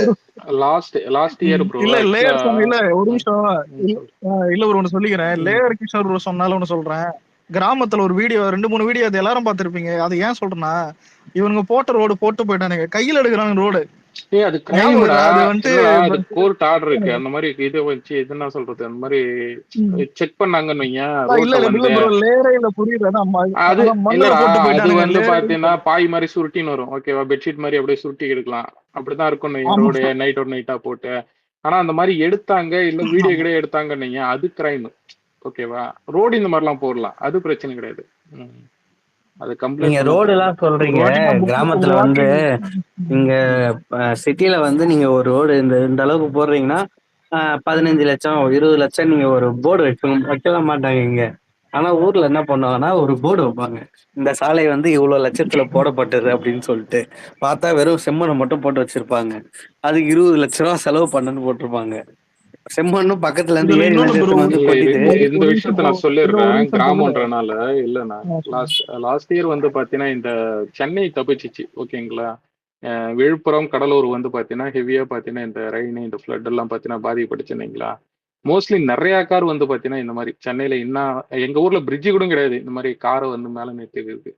லாஸ்ட் இயர் ப்ரோ இல்ல ஆக்சுவலா லேயர் சொன்ன இல்ல ஒரு நிமிஷம். இல்ல ஒரு ஒண்ணு சொல்லிக்கிறேன். லேயர் கிஷோர் ப்ரோ சொன்னாலும் ஒண்ணு சொல்றேன். கிராமத்துல ஒரு வீடியோ 2 3 வீடியோ அது எல்லாரும் பாத்திருப்பீங்க. அது ஏன் சொல்றேன்னா, இவனுங்க போட்ட ரோடு போட்டு போயிட்டானுங்க, கையில எடுக்கிறாங்க ரோடு. அது கிரைம்டா. அது வந்துட்டு இல்லடா, அது கோர்ட் ஆர்டர் இருக்கு. அந்த மாதிரி இதை வச்சு இது என்ன சொல்றது, அந்த மாதிரி செக் பண்ணாங்கன்னு வைங்க இல்ல ரோட்ல இல்ல வந்து. ப்ரோ லேயரே இல்ல, புரியுது. அது மண்ணுல இல்லடா, போட்டு அது போயிட்டானுங்க வந்து லேயர். பாத்தீங்கன்னா பாய் மாதிரி சுருட்டின்னு வரும். ஓகேவா, பெட்ஷீட் மாதிரி அப்படியே சுருட்டி எடுக்கலாம். அப்படிதான் இருக்கும் ரோடு நைட்டா போட்டு. ஆனா அந்த மாதிரி எடுத்தாங்க இல்ல வீடியோ கிட்ட எடுத்தாங்கன்னு வைங்க, அது கிரைம். ஓகேவா, ரோடு இந்த மாதிரிலாம் போடலாம், அது பிரச்சனை கிடையாது. அது நீங்க கம்ப்ளைண்ட் ரோடு எல்லாம் சொல்றீங்க, கிராமத்துல வந்து இங்க சிட்டில வந்து நீங்க ஒரு ரோடு இந்த அளவுக்கு போடுறீங்கன்னா 15 லட்சம் 20 லட்சம் நீங்க ஒரு போர்டு வைக்க மாட்டாங்க இங்க. ஆனா ஊர்ல என்ன பண்ணுவாங்கன்னா ஒரு போர்டு வைப்பாங்க, இந்த சாலை வந்து இவ்வளவு லட்சத்துல போடப்பட்டது அப்படின்னு சொல்லிட்டு. பார்த்தா வெறும் செம்மண்ணை மட்டும் போட்டு வச்சிருப்பாங்க, அதுக்கு 20 லட்ச ரூபா செலவு பண்ணன்னு போட்டிருப்பாங்க. செம்மண்ணும் பக்கத்துல இருந்து ஏரி நட்சத்திரம் வந்து கொட்டிட்டு. இந்த விஷயத்த நான் சொல்லிடுறேன். கிராமம்ன்றனால இல்லைண்ணா, லாஸ்ட் இயர் வந்து பாத்தீங்கன்னா இந்த சென்னை தப்பிச்சிச்சு. ஓகேங்களா, விழுப்புரம் கடலூர் வந்து பாத்தீங்கன்னா ஹெவியா பாத்தீங்கன்னா இந்த ரெயின் இந்த ஃபிளட் எல்லாம் பாத்தீங்கன்னா பாதிப்பட்டுச்சுங்களா. மோஸ்ட்லி நிறைய கார் வந்து பாத்தீங்கன்னா இந்த மாதிரி சென்னையில இன்னும் எங்க ஊர்ல பிரிட்ஜு கூட கிடையாது, இந்த மாதிரி காரை வந்து மேல நிறுத்திருக்கு.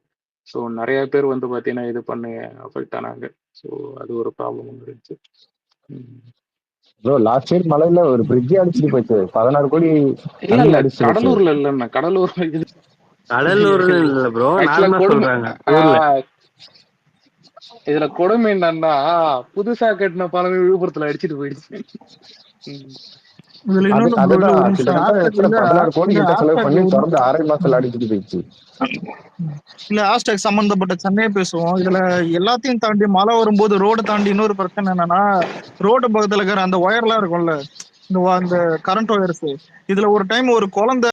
ஸோ நிறைய பேர் வந்து பாத்தீங்கன்னா இது பண்ணி அஃபெக்ட் ஆனாங்க. ஸோ அது ஒரு ப்ராப்ளம் இருந்துச்சு. ப்ரோ லாஸ்ட் இயர் மலையில ஒரு பிரிட்ஜ் அடிச்சுட்டு போயிட்டு 16 கோடி இல்ல கடலூர்ல இல்லைன்னா, கடலூர்ல இல்ல ப்ரோ, நார்மலா சொல்றாங்க ஊர்ல. இதுல கொடுமை என்னன்னா, புதுசா கட்டின பாலமே விழுப்புரத்துல அடிச்சுட்டு போயிடுச்சு. அதுதான் கிட்டத்தட்ட 16 கோடி கிட்ட செலவு பண்ணி தொடர்ந்து 6 மாசத்துல அடிச்சுட்டு போயிடுச்சு. இல்ல ஹேஷ்டேக் சம்பந்தப்பட்ட சென்னையை பேசுவோம். இதுல எல்லாத்தையும் தாண்டி மழை வரும்போது ரோடு தாண்டி இன்னொரு பிரச்சனை என்னன்னா, ரோடு பக்கத்துல இருக்கிற அந்த ஒயர்லாம் இருக்கும்ல, இந்த கரண்ட் ஒயர்ஸ், இதுல ஒரு டைம் ஒரு குழந்தை